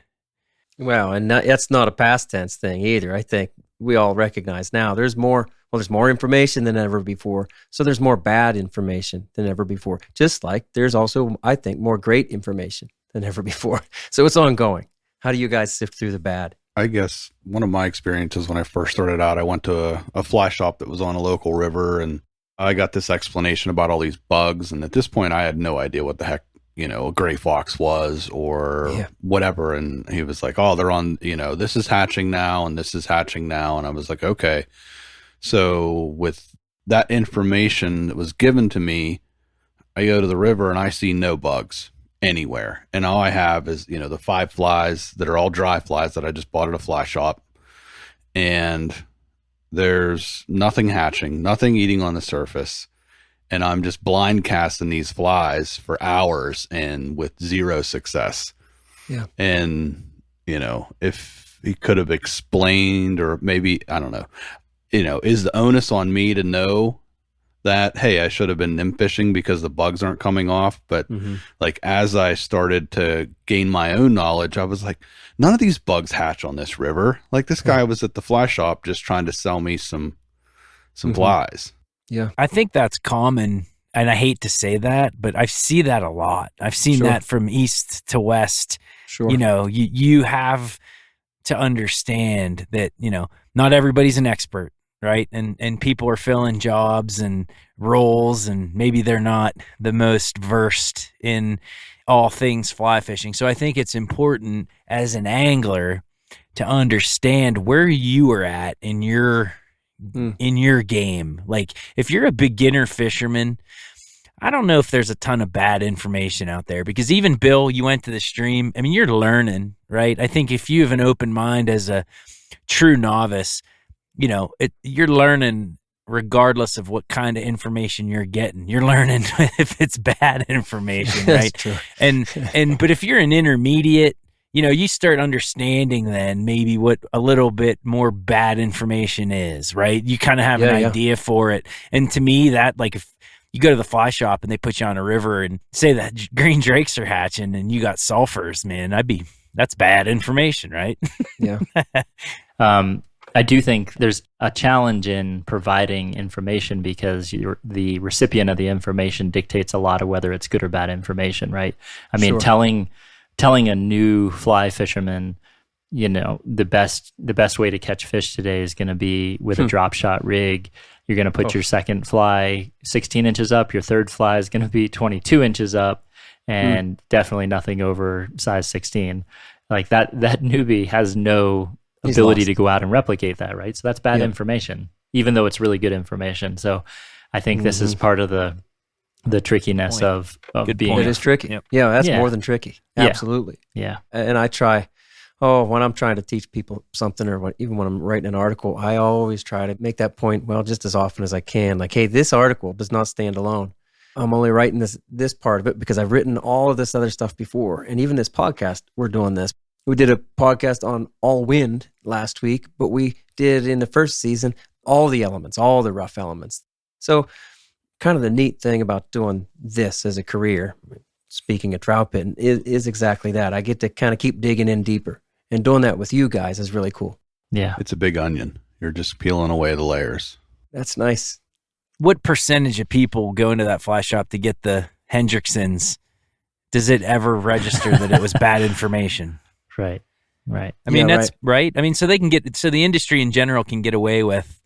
[SPEAKER 1] Well, and that's not a past tense thing either. I think we all recognize now there's more information than ever before. So there's more bad information than ever before. Just like there's also, I think, more great information than ever before. So it's ongoing. How do you guys sift through the bad?
[SPEAKER 3] I guess one of my experiences when I first started out, I went to a fly shop that was on a local river, and I got this explanation about all these bugs. And at this point, I had no idea what the heck, a gray fox was or whatever. And he was like, oh, they're on, this is hatching now and this is hatching now. And I was like, okay. So with that information that was given to me, I go to the river and I see no bugs anywhere. And all I have is, the 5 flies that are all dry flies that I just bought at a fly shop. And there's nothing hatching, nothing eating on the surface. And I'm just blind casting these flies for hours and with zero success.
[SPEAKER 1] Yeah.
[SPEAKER 3] And, if he could have explained, or maybe, I don't know, is the onus on me to know that, hey, I should have been nymph fishing because the bugs aren't coming off. But like, as I started to gain my own knowledge, I was like, none of these bugs hatch on this river. Like, this guy was at the fly shop just trying to sell me some flies.
[SPEAKER 1] Yeah.
[SPEAKER 6] I think that's common, and I hate to say that, but I see that a lot. I've seen that from east to west.
[SPEAKER 1] Sure.
[SPEAKER 6] You have to understand that, not everybody's an expert, right? And people are filling jobs and roles, and maybe they're not the most versed in all things fly fishing. So I think it's important as an angler to understand where you are at in your game. Like, if you're a beginner fisherman, I don't know if there's a ton of bad information out there, because even Bill, you went to the stream. I mean, you're learning, right? I think if you have an open mind as a true novice, you're learning regardless of what kind of information you're getting. You're learning if it's bad information, right?
[SPEAKER 1] That's true.
[SPEAKER 6] But if you're an intermediate, you start understanding then maybe what a little bit more bad information is, right? You kind of have an idea for it. And to me, that, like, if you go to the fly shop and they put you on a river and say that green drakes are hatching and you got sulfurs, man, that's bad information, right?
[SPEAKER 1] Yeah.
[SPEAKER 4] I do think there's a challenge in providing information, because the recipient of the information dictates a lot of whether it's good or bad information, right? I mean, telling a new fly fisherman, the best way to catch fish today is going to be with a drop shot rig. You're going to put your second fly 16 inches up. Your third fly is going to be 22 inches up, and definitely nothing over size 16. Like that newbie has no ability to go out and replicate that, right? So that's bad information, even though it's really good information. So I think this is part of the trickiness of being.
[SPEAKER 1] It is tricky.
[SPEAKER 6] Yep.
[SPEAKER 1] Yeah, that's more than tricky. Absolutely.
[SPEAKER 4] Yeah.
[SPEAKER 1] And I try, when I'm trying to teach people something, or even when I'm writing an article, I always try to make that point, just as often as I can. Like, hey, this article does not stand alone. I'm only writing this part of it because I've written all of this other stuff before. And even this podcast, we're doing this. We did a podcast on all wind last week, but we did in the first season all the elements, all the rough elements. So kind of the neat thing about doing this as a career, speaking of Troutbitten, is exactly that. I get to kind of keep digging in deeper, and doing that with you guys is really cool.
[SPEAKER 4] Yeah.
[SPEAKER 3] It's a big onion. You're just peeling away the layers.
[SPEAKER 1] That's nice.
[SPEAKER 6] What percentage of people go into that fly shop to get the Hendricksons? Does it ever register that it was bad information?
[SPEAKER 4] Right.
[SPEAKER 6] I mean, that's right. I mean, so the industry in general can get away with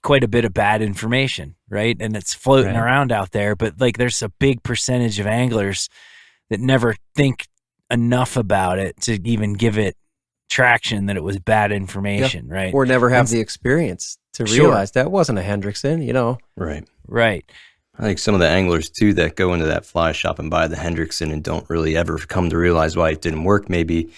[SPEAKER 6] quite a bit of bad information, right? And it's floating around out there, but like, there's a big percentage of anglers that never think enough about it to even give it traction that it was bad information, right?
[SPEAKER 1] Or never have the experience to realize that wasn't a Hendrickson,
[SPEAKER 5] Right. I think some of the anglers too that go into that fly shop and buy the Hendrickson and don't really ever come to realize why it didn't work, maybe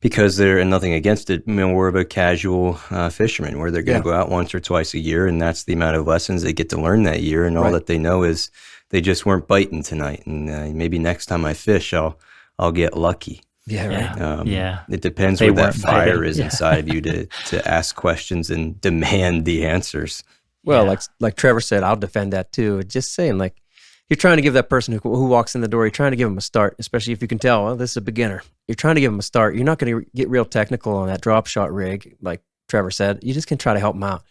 [SPEAKER 5] because they're, and nothing against it, more of a casual fisherman, where they're going to go out once or twice a year, and that's the amount of lessons they get to learn that year, and all that they know is they just weren't biting tonight, and maybe next time I fish, I'll get lucky.
[SPEAKER 1] Yeah, right.
[SPEAKER 5] It depends where that fire is inside of you to ask questions and demand the answers.
[SPEAKER 1] Well, like Trevor said, I'll defend that too. Just saying, like, you're trying to give that person who walks in the door, you're trying to give them a start, especially if you can tell, this is a beginner. You're trying to give them a start. You're not going to get real technical on that drop shot rig, like Trevor said. You just can try to help them out.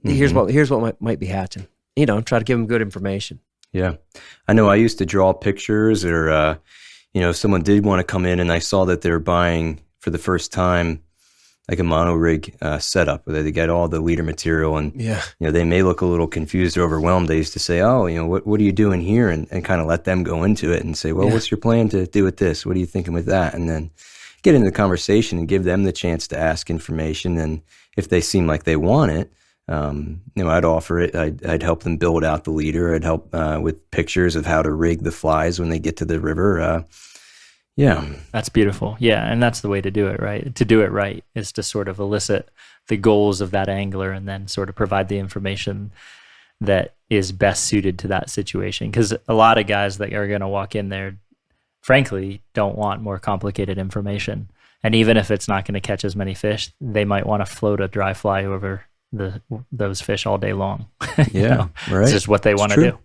[SPEAKER 1] Here's what might be hatching. Try to give them good information.
[SPEAKER 5] Yeah. I know I used to draw pictures, or, if someone did want to come in and I saw that they were buying for the first time like a mono rig setup where they get all the leader material, and they may look a little confused or overwhelmed. I used to say, oh, what are you doing here, and kind of let them go into it and say, well, what's your plan to do with this? What are you thinking with that? And then get into the conversation and give them the chance to ask information. And if they seem like they want it, I'd offer it. I'd help them build out the leader. I'd help with pictures of how to rig the flies when they get to the river.
[SPEAKER 4] That's beautiful. Yeah, and that's the way to do it, right? To do it right is to sort of elicit the goals of that angler and then sort of provide the information that is best suited to that situation. Because a lot of guys that are going to walk in there, frankly, don't want more complicated information. And even if it's not going to catch as many fish, they might want to float a dry fly over those fish all day long.
[SPEAKER 5] Right.
[SPEAKER 4] It's just what they want to do.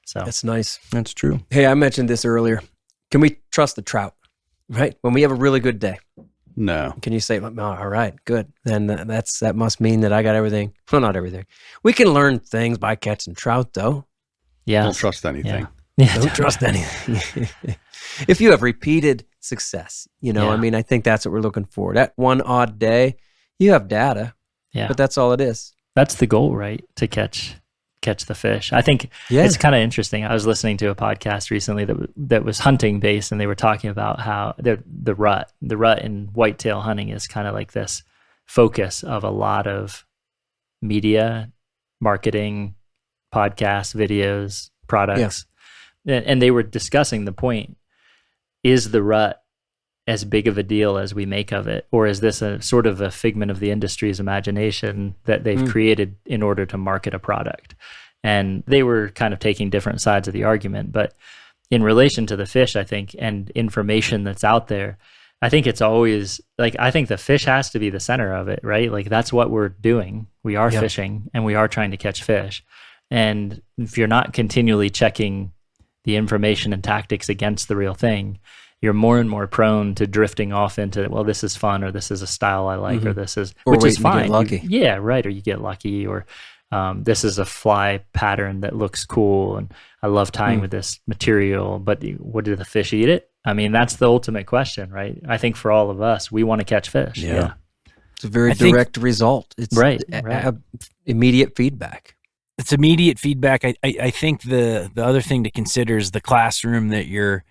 [SPEAKER 4] So
[SPEAKER 1] that's nice.
[SPEAKER 5] That's true.
[SPEAKER 1] Hey, I mentioned this earlier. Can we trust the trout? Right? When we have a really good day.
[SPEAKER 3] No.
[SPEAKER 1] Can you say, oh, all right, good. Then that must mean that I got everything. Well, not everything. We can learn things by catching trout, though.
[SPEAKER 4] Yeah.
[SPEAKER 3] Don't trust anything.
[SPEAKER 1] Don't trust anything. If you have repeated success, I mean, I think that's what we're looking for. That one odd day, you have data, but that's all it is.
[SPEAKER 4] That's the goal, right? To catch the fish. I think it's kind of interesting. I was listening to a podcast recently that was hunting based, and they were talking about how the rut in whitetail hunting is kind of like this focus of a lot of media, marketing, podcasts, videos, products. And they were discussing the point, is the rut as big of a deal as we make of it? Or is this a sort of a figment of the industry's imagination that they've created in order to market a product? And they were kind of taking different sides of the argument. But in relation to the fish, I think, and information that's out there, I think it's always like, I think the fish has to be the center of it, right? Like that's what we're doing. We are fishing and we are trying to catch fish. And if you're not continually checking the information and tactics against the real thing, you're more and more prone to drifting off into, well, this is fun, or this is a style I like, or this is, which is fine.
[SPEAKER 1] Or you get lucky.
[SPEAKER 4] Or you get lucky, or this is a fly pattern that looks cool, and I love tying with this material, but what do the fish eat it? I mean, that's the ultimate question, right? I think for all of us, we want to catch fish. Yeah.
[SPEAKER 1] It's a very direct result. It's immediate feedback.
[SPEAKER 6] It's immediate feedback. I think the other thing to consider is the classroom that you're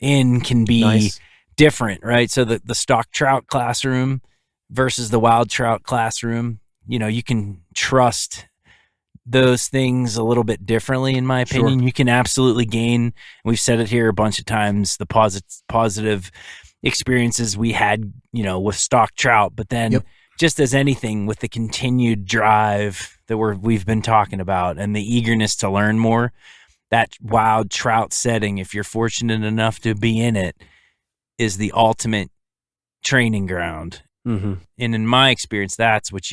[SPEAKER 6] in can be different, right? So the stock trout classroom versus the wild trout classroom, you can trust those things a little bit differently, in my opinion. Sure. You can absolutely gain, and we've said it here a bunch of times, the positive experiences we had, with stock trout, but then just as anything, with the continued drive that we've been talking about and the eagerness to learn more, that wild trout setting, if you're fortunate enough to be in it, is the ultimate training ground. Mm-hmm. And in my experience, that's what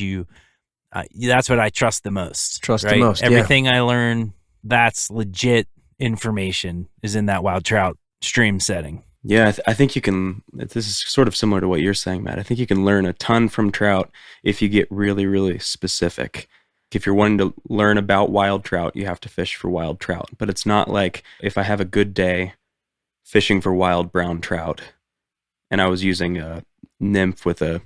[SPEAKER 6] that's what I trust the most.
[SPEAKER 1] The most.
[SPEAKER 6] Everything I learn, that's legit information, is in that wild trout stream setting.
[SPEAKER 7] Yeah, I think you can, this is sort of similar to what you're saying, Matt. I think you can learn a ton from trout if you get really, really specific. If you're wanting to learn about wild trout, you have to fish for wild trout. But it's not like if I have a good day fishing for wild brown trout and I was using a nymph with a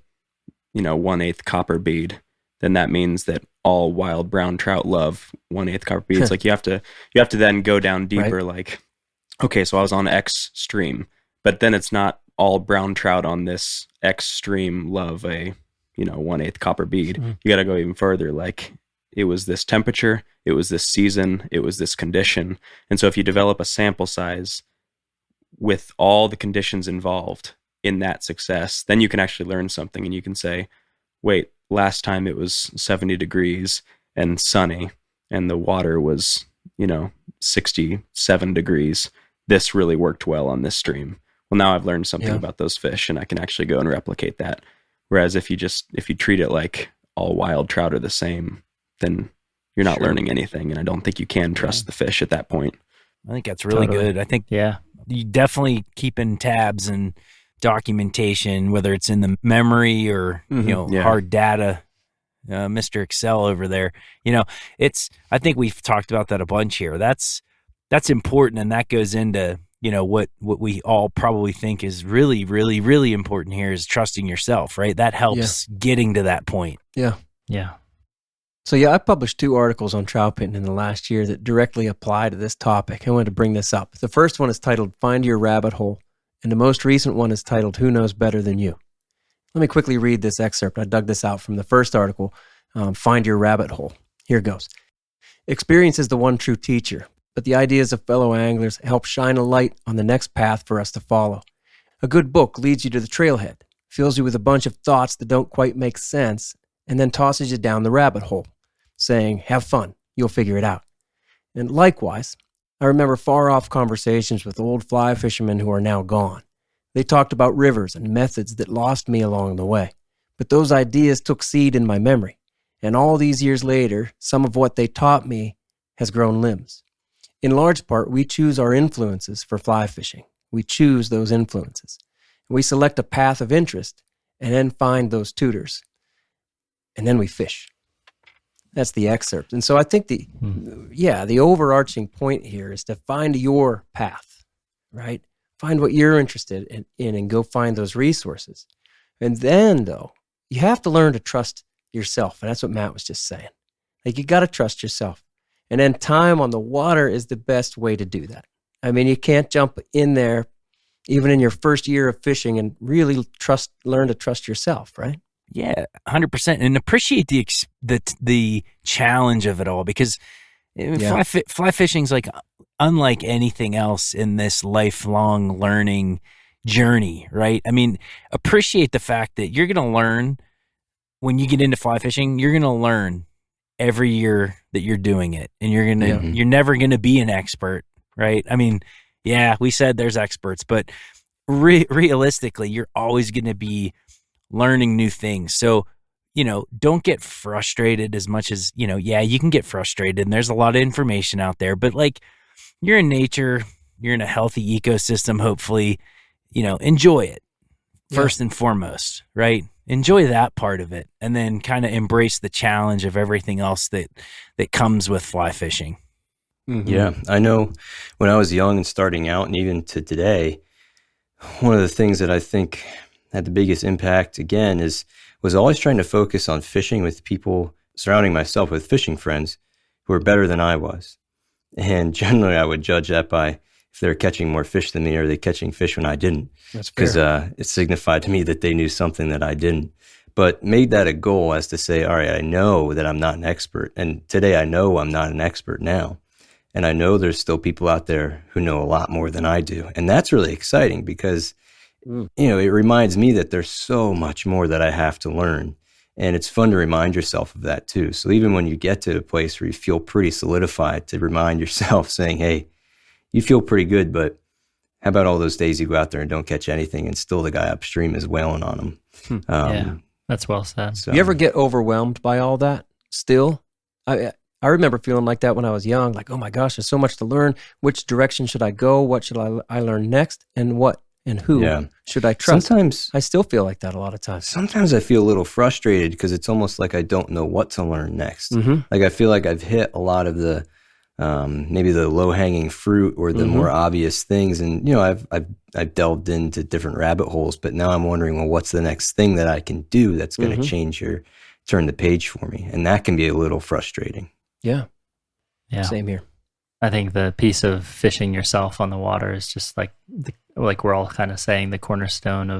[SPEAKER 7] 1/8 copper bead, then that means that all wild brown trout love 1/8 copper beads. Like you have to then go down deeper. Right. Like, okay, so I was on X stream, but then it's not all brown trout on this X stream love a 1/8 copper bead. Mm-hmm. You got to go even further. Like, it was this temperature, it was this season, it was this condition. And so if you develop a sample size with all the conditions involved in that success, then you can actually learn something, and you can say, wait, last time it was 70 degrees and sunny and the water was, 67 degrees. This really worked well on this stream. Well, now I've learned something about those fish, and I can actually go and replicate that. Whereas if you treat it like all wild trout are the same, then you're not learning anything. And I don't think you can trust the fish at that point.
[SPEAKER 6] I think that's really good. I think you definitely keeping tabs and documentation, whether it's in the memory or hard data, Mr. Excel over there. I think we've talked about that a bunch here. That's important, and that goes into what we all probably think is really, really, really important here is trusting yourself, right? That helps getting to that point.
[SPEAKER 1] Yeah.
[SPEAKER 4] Yeah.
[SPEAKER 1] So I published 2 articles on Troutbitten in the last year that directly apply to this topic. I wanted to bring this up. The first one is titled Find Your Rabbit Hole, and the most recent one is titled Who Knows Better Than You? Let me quickly read this excerpt. I dug this out from the first article, Find Your Rabbit Hole. Here goes. Experience is the one true teacher, but the ideas of fellow anglers help shine a light on the next path for us to follow. A good book leads you to the trailhead, fills you with a bunch of thoughts that don't quite make sense, and then tosses you down the rabbit hole, saying, have fun, you'll figure it out. And likewise, I remember far-off conversations with old fly fishermen who are now gone. They talked about rivers and methods that lost me along the way, but those ideas took seed in my memory, and all these years later, some of what they taught me has grown limbs. In large part, we choose our influences for fly fishing. We choose those influences. We select a path of interest and then find those tutors. And then we fish. That's the excerpt. And so I think the overarching point here is to find your path, right? Find what you're interested in and go find those resources. And then, though, you have to learn to trust yourself. And that's what Matt was just saying. Like, you got to trust yourself. And then time on the water is the best way to do that. I mean, you can't jump in there, even in your first year of fishing, and really learn to trust yourself, right?
[SPEAKER 6] Yeah, 100%, and appreciate the challenge of it all, because fly fishing's like unlike anything else in this lifelong learning journey, right? I mean, appreciate the fact that you're going to learn when you get into fly fishing. You're going to learn every year that you're doing it, and you're never going to be an expert, right? I mean, yeah, we said there's experts, but realistically, you're always going to be learning new things. So, don't get frustrated as much as, you can get frustrated and there's a lot of information out there, but like, you're in nature, you're in a healthy ecosystem, hopefully, enjoy it first and foremost, right? Enjoy that part of it, and then kind of embrace the challenge of everything else that comes with fly fishing.
[SPEAKER 5] Mm-hmm. Yeah, I know when I was young and starting out, and even to today, one of the things that I think had the biggest impact, again, was always trying to focus on fishing with people, surrounding myself with fishing friends who were better than I was. And generally, I would judge that by if they're catching more fish than me, or they catching fish when I didn't.
[SPEAKER 1] That's fair.
[SPEAKER 5] Because it signified to me that they knew something that I didn't. But made that a goal as to say, all right, I know that I'm not an expert. And today I know I'm not an expert now. And I know there's still people out there who know a lot more than I do. And that's really exciting because, it reminds me that there's so much more that I have to learn. And it's fun to remind yourself of that too. So even when you get to a place where you feel pretty solidified, to remind yourself saying, hey, you feel pretty good, but how about all those days you go out there and don't catch anything and still the guy upstream is wailing on them?
[SPEAKER 4] Yeah, that's well said.
[SPEAKER 5] So,
[SPEAKER 1] You ever get overwhelmed by all that still? I remember feeling like that when I was young, like, oh my gosh, there's so much to learn. Which direction should I go? What should I learn next? And what and who should I trust?
[SPEAKER 5] Sometimes
[SPEAKER 1] I still feel like that a lot of times.
[SPEAKER 5] Sometimes I feel a little frustrated because it's almost like I don't know what to learn next.
[SPEAKER 1] Mm-hmm.
[SPEAKER 5] Like I feel like I've hit a lot of the maybe the low-hanging fruit or the more obvious things, and I've delved into different rabbit holes, but now I'm wondering, well, what's the next thing that I can do that's going to turn the page for me? And that can be a little frustrating.
[SPEAKER 1] Yeah.
[SPEAKER 4] Same
[SPEAKER 1] here.
[SPEAKER 4] I think the piece of fishing yourself on the water is just like we're all kind of saying, the cornerstone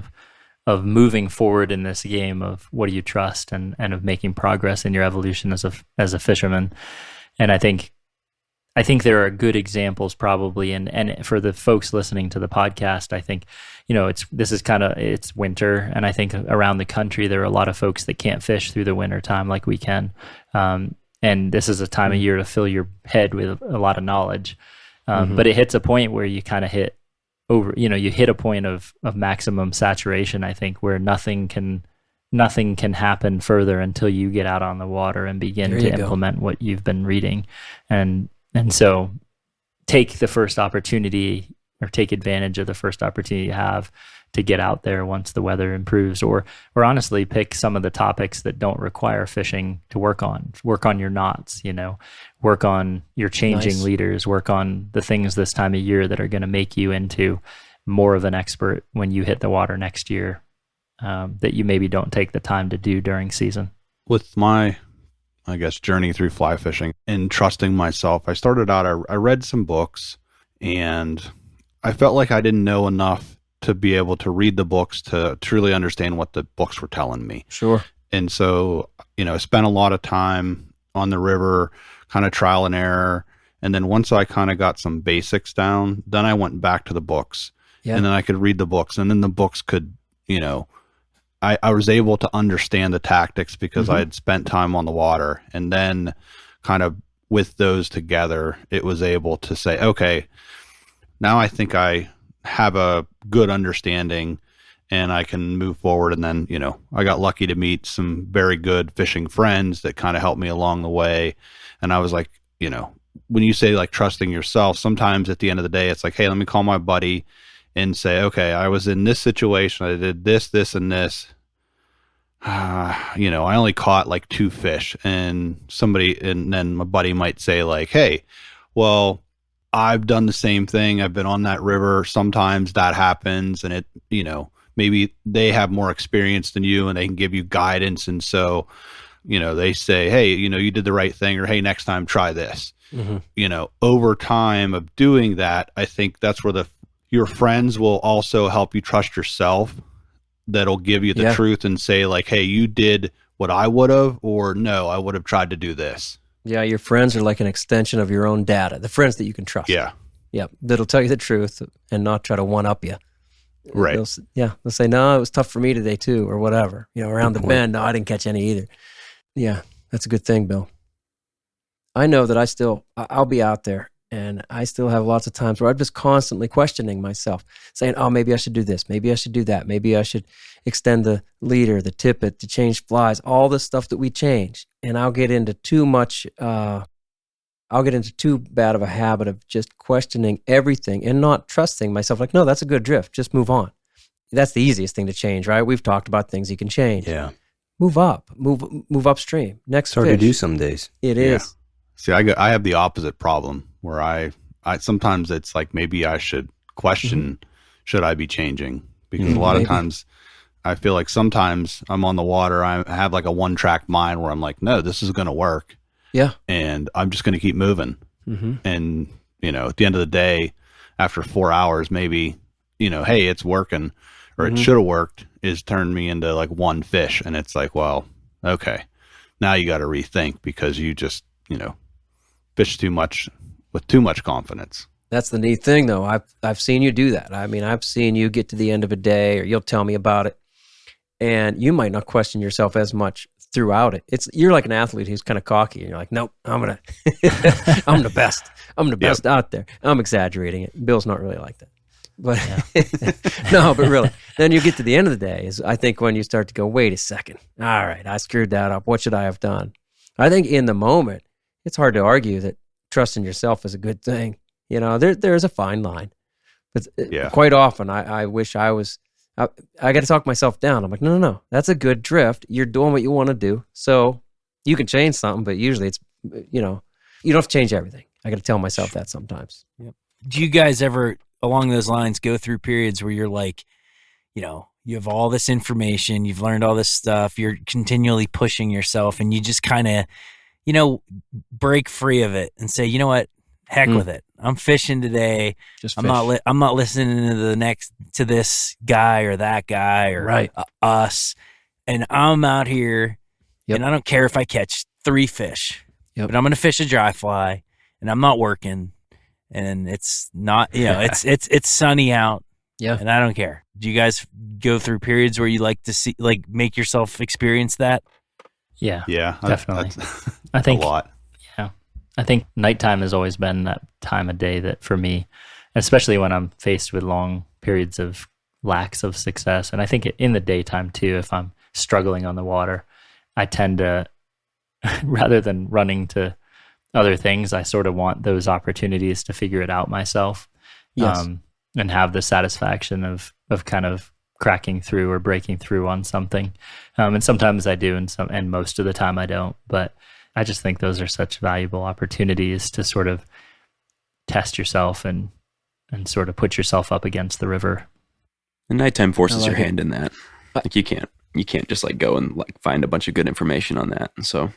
[SPEAKER 4] of moving forward in this game of what do you trust and of making progress in your evolution as a fisherman. And I think there are good examples probably, and for the folks listening to the podcast, I think, it's winter, and I think around the country there are a lot of folks that can't fish through the winter time like we can. And this is a time of year to fill your head with a lot of knowledge. But it hits a point where you kind of hit a point of maximum saturation, I think, where nothing can happen further until you get out on the water and begin to implement what you've been reading. And so take the first opportunity, or take advantage of the first opportunity you have to get out there once the weather improves, or honestly pick some of the topics that don't require fishing to work on your knots, work on your changing leaders, work on the things this time of year that are going to make you into more of an expert when you hit the water next year, that you maybe don't take the time to do during season.
[SPEAKER 3] With my, I guess, journey through fly fishing and trusting myself, I started out, I read some books, and I felt like I didn't know enough to be able to read the books to truly understand what the books were telling me.
[SPEAKER 1] Sure.
[SPEAKER 3] And so, I spent a lot of time on the river, kind of trial and error. And then once I kind of got some basics down, then I went back to the books. Yeah. And then I could read the books, and then the books could, I was able to understand the tactics because I had spent time on the water. And then kind of with those together, it was able to say, okay, now I think I have a good understanding and I can move forward. And then, I got lucky to meet some very good fishing friends that kind of helped me along the way. And I was like, when you say like trusting yourself, sometimes at the end of the day, it's like, hey, let me call my buddy and say, okay, I was in this situation. I did this, this, and this. I only caught like 2 fish, and then my buddy might say like, hey, well, I've done the same thing. I've been on that river. Sometimes that happens, and it, maybe they have more experience than you and they can give you guidance. And so, they say, hey, you did the right thing, or, hey, next time try this. Over time of doing that, I think that's where your friends will also help you trust yourself. That'll give you the truth and say like, hey, you did what I would have, or no, I would have tried to do this.
[SPEAKER 1] Yeah, your friends are like an extension of your own data, the friends that you can trust.
[SPEAKER 3] Yeah.
[SPEAKER 1] Yeah, that'll tell you the truth and not try to one-up you.
[SPEAKER 3] Right.
[SPEAKER 1] They'll say, no, it was tough for me today too, or whatever. Around the bend, no, I didn't catch any either. Yeah, that's a good thing, Bill. I know that I'll be out there, and I still have lots of times where I'm just constantly questioning myself, saying, oh, maybe I should do this. Maybe I should do that. Maybe I should extend the leader, the tippet, to change flies, all the stuff that we change. And I'll get into too bad of a habit of just questioning everything and not trusting myself. Like, no, that's a good drift. Just move on. That's the easiest thing to change, right? We've talked about things you can change.
[SPEAKER 5] Yeah.
[SPEAKER 1] Move up, move upstream. Next
[SPEAKER 5] it's hard
[SPEAKER 1] fish.
[SPEAKER 5] to do some days.
[SPEAKER 1] It is.
[SPEAKER 3] See, I have the opposite problem where I sometimes it's like maybe I should question, should I be changing? Because a lot of times I feel like sometimes I'm on the water, I have like a one-track mind where I'm like, no, this is going to work.
[SPEAKER 1] Yeah.
[SPEAKER 3] And I'm just going to keep moving. And, at the end of the day, after 4 hours, maybe, hey, it's working, or it should have worked, is turned me into like one fish. And it's like, well, okay, now you got to rethink because you just, fish too much with too much confidence.
[SPEAKER 1] That's the neat thing, though. I've seen you do that. I mean, I've seen you get to the end of a day, or you'll tell me about it, and you might not question yourself as much throughout it. You're like an athlete who's kind of cocky, and you're like, nope, I'm the best. I'm the best out there. I'm exaggerating it. Bill's not really like that, but no, but really, then you get to the end of the day. Is I think when you start to go, wait a second, all right, I screwed that up. What should I have done? I think in the moment, it's hard to argue that trusting yourself is a good thing. There's a fine line, but quite often I wish I was. I got to talk myself down. I'm like, no, that's a good drift. You're doing what you want to do, so you can change something. But usually, it's you don't have to change everything. I got to tell myself that sometimes.
[SPEAKER 6] Yep. Do you guys ever, along those lines, go through periods where you're like, you have all this information, you've learned all this stuff, you're continually pushing yourself, and you just kind of break free of it and say, you know what, heck with it. I'm fishing today. Just fish. I'm not listening to this guy or that guy or us. And I'm out here, and I don't care if I catch 3 fish, but I'm going to fish a dry fly, and I'm not working, and it's not, it's sunny out. Yeah. And I don't care. Do you guys go through periods where you like to see, like, make yourself experience that?
[SPEAKER 4] Yeah.
[SPEAKER 3] Yeah.
[SPEAKER 4] Definitely.
[SPEAKER 3] I think a lot.
[SPEAKER 4] Yeah. I think nighttime has always been that time of day that for me, especially when I'm faced with long periods of lacks of success. And I think in the daytime too, if I'm struggling on the water, I tend to, rather than running to other things, I sort of want those opportunities to figure it out myself. Yes. And have the satisfaction of kind of cracking through or breaking through on something. And sometimes I do, and most of the time I don't. But I just think those are such valuable opportunities to sort of test yourself and sort of put yourself up against the river.
[SPEAKER 7] And nighttime forces your hand in that. Like you can't just like go and like find a bunch of good information on that. And so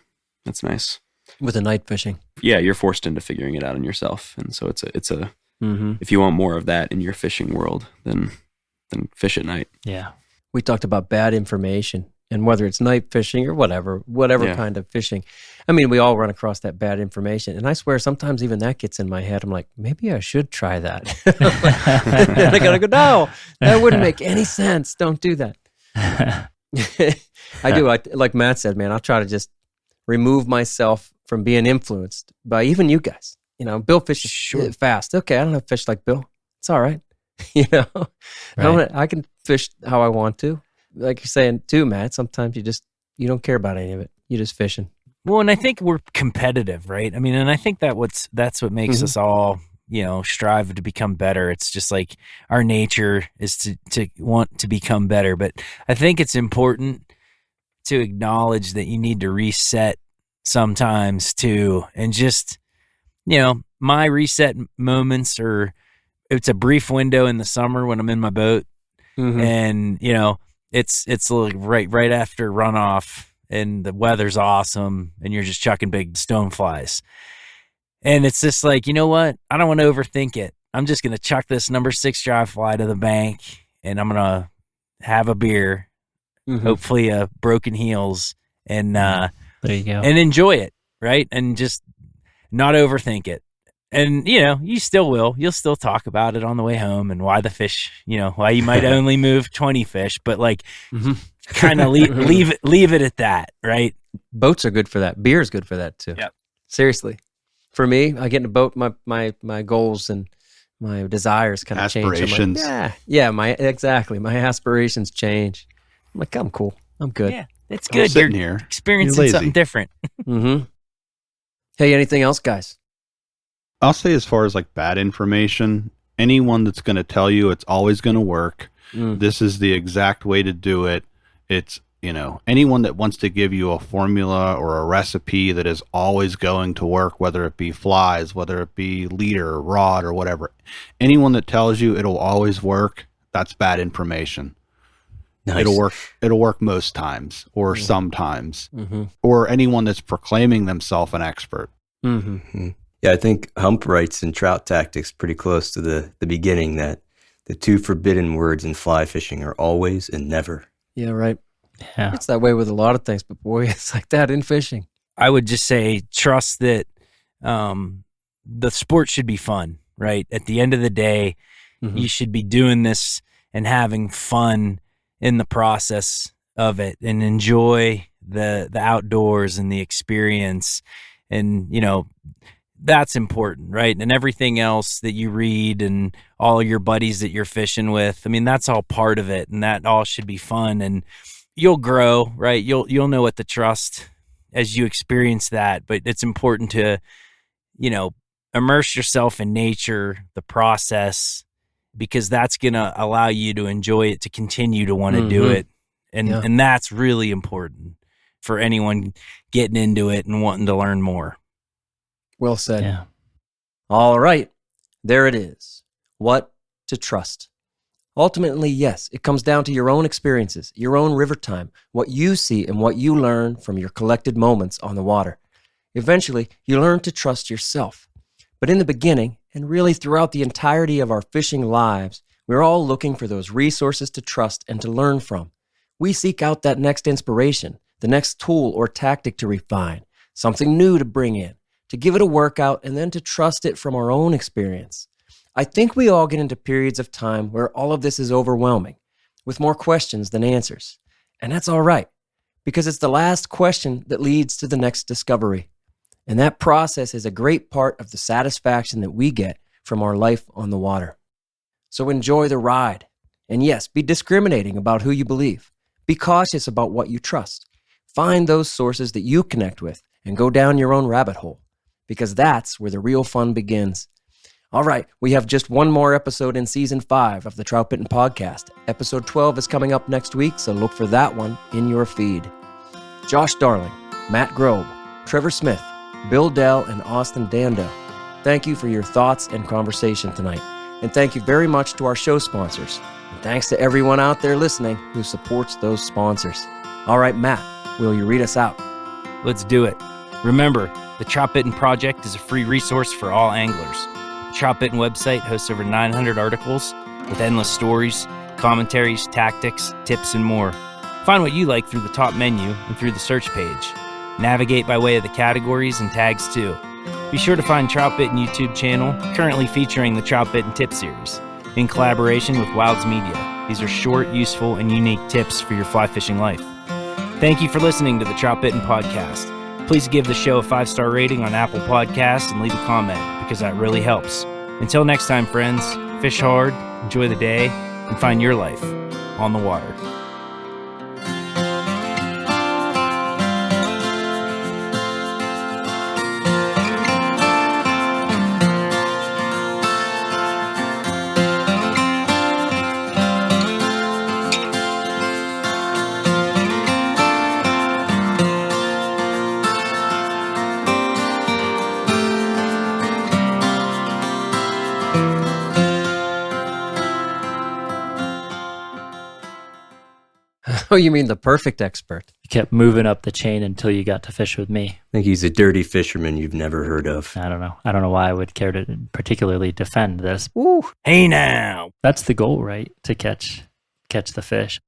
[SPEAKER 7] that's nice.
[SPEAKER 1] With the night fishing.
[SPEAKER 7] Yeah, you're forced into figuring it out on yourself. And so it's a if you want more of that in your fishing world, then fish at night.
[SPEAKER 4] Yeah.
[SPEAKER 1] We talked about bad information and whether it's night fishing or whatever kind of fishing. I mean, we all run across that bad information. And I swear sometimes even that gets in my head. I'm like, maybe I should try that. And I gotta go, no, that wouldn't make any sense. Don't do that. I do. Like Matt said, man, I'll try to just remove myself from being influenced by even you guys. You know, Bill fishes fast. Okay, I don't have to fish like Bill. It's all right. You know,
[SPEAKER 4] Right.
[SPEAKER 1] I can fish how I want to. Like you're saying too, Matt, sometimes you don't care about any of it. You're just fishing.
[SPEAKER 6] Well, and I think we're competitive, right? I mean, and I think that's what makes us all, strive to become better. It's just like our nature is to want to become better. But I think it's important to acknowledge that you need to reset sometimes too. And just, my reset moments it's a brief window in the summer when I'm in my boat and, it's like right after runoff and the weather's awesome and you're just chucking big stone flies. And it's just like, you know what? I don't want to overthink it. I'm just going to chuck this number 6 dry fly to the bank and I'm going to have a beer, hopefully broken heels and,
[SPEAKER 4] There you go.
[SPEAKER 6] and enjoy it. Right. And just not overthink it. And, you still will. You'll still talk about it on the way home and why the fish, why you might only move 20 fish, but like kind of leave it at that, right?
[SPEAKER 1] Boats are good for that. Beer is good for that too.
[SPEAKER 6] Yep.
[SPEAKER 1] Seriously. For me, I get in a boat, my goals and my desires kind of change.
[SPEAKER 3] Aspirations.
[SPEAKER 1] My aspirations change. I'm like, I'm cool. I'm good.
[SPEAKER 6] Yeah, it's
[SPEAKER 3] I'm
[SPEAKER 6] good. You're
[SPEAKER 3] sitting here.
[SPEAKER 6] experiencing
[SPEAKER 3] You're lazy.
[SPEAKER 6] something different.
[SPEAKER 1] Hey, anything else, guys?
[SPEAKER 3] I'll say as far as like bad information, anyone that's going to tell you it's always going to work, this is the exact way to do it. It's, anyone that wants to give you a formula or a recipe that is always going to work, whether it be flies, whether it be leader, rod, or whatever, anyone that tells you it'll always work, that's bad information.
[SPEAKER 5] Nice.
[SPEAKER 3] It'll work most times or sometimes, or anyone that's proclaiming themselves an expert.
[SPEAKER 5] Yeah, I think Hump writes in Trout Tactics pretty close to the beginning that the 2 forbidden words in fly fishing are always and never.
[SPEAKER 1] Yeah, right.
[SPEAKER 4] Yeah.
[SPEAKER 1] It's that way with a lot of things, but boy, it's like that in fishing.
[SPEAKER 6] I would just say trust that the sport should be fun, right? At the end of the day, you should be doing this and having fun in the process of it and enjoy the outdoors and the experience. And, that's important, right? And everything else that you read and all your buddies that you're fishing with, I mean, that's all part of it and that all should be fun and you'll grow, right? You'll know what to trust as you experience that, but it's important to, immerse yourself in nature, the process, because that's going to allow you to enjoy it, to continue to want to do it. And that's really important for anyone getting into it and wanting to learn more.
[SPEAKER 1] Well said.
[SPEAKER 4] Yeah.
[SPEAKER 1] All right. There it is. What to trust. Ultimately, yes, it comes down to your own experiences, your own river time, what you see and what you learn from your collected moments on the water. Eventually, you learn to trust yourself. But in the beginning, and really throughout the entirety of our fishing lives, we're all looking for those resources to trust and to learn from. We seek out that next inspiration, the next tool or tactic to refine, something new to bring in, to give it a workout, and then to trust it from our own experience. I think we all get into periods of time where all of this is overwhelming, with more questions than answers. And that's all right, because it's the last question that leads to the next discovery. And that process is a great part of the satisfaction that we get from our life on the water. So enjoy the ride. And yes, be discriminating about who you believe. Be cautious about what you trust. Find those sources that you connect with and go down your own rabbit hole, because that's where the real fun begins. All right, we have just one more episode in Season 5 of the Troutbitten podcast. Episode 12 is coming up next week, so look for that one in your feed. Josh Darling, Matt Grobe, Trevor Smith, Bill Dell, and Austin Dando, thank you for your thoughts and conversation tonight. And thank you very much to our show sponsors. And thanks to everyone out there listening who supports those sponsors. All right, Matt, will you read us out?
[SPEAKER 6] Let's do it. Remember, the Troutbitten Project is a free resource for all anglers. The Troutbitten website hosts over 900 articles with endless stories, commentaries, tactics, tips, and more. Find what you like through the top menu and through the search page. Navigate by way of the categories and tags too. Be sure to find Troutbitten YouTube channel, currently featuring the Troutbitten Tip Series, in collaboration with Wilds Media. These are short, useful, and unique tips for your fly fishing life. Thank you for listening to the Troutbitten Podcast. Please give the show a 5-star rating on Apple Podcasts and leave a comment, because that really helps. Until next time, friends, fish hard, enjoy the day, and find your life on the water.
[SPEAKER 1] Oh, you mean the perfect expert?
[SPEAKER 4] You kept moving up the chain until you got to fish with me.
[SPEAKER 5] I think he's a dirty fisherman you've never heard of.
[SPEAKER 4] I don't know. I don't know why I would care to particularly defend this.
[SPEAKER 6] Hey now!
[SPEAKER 4] That's the goal, right? To catch the fish.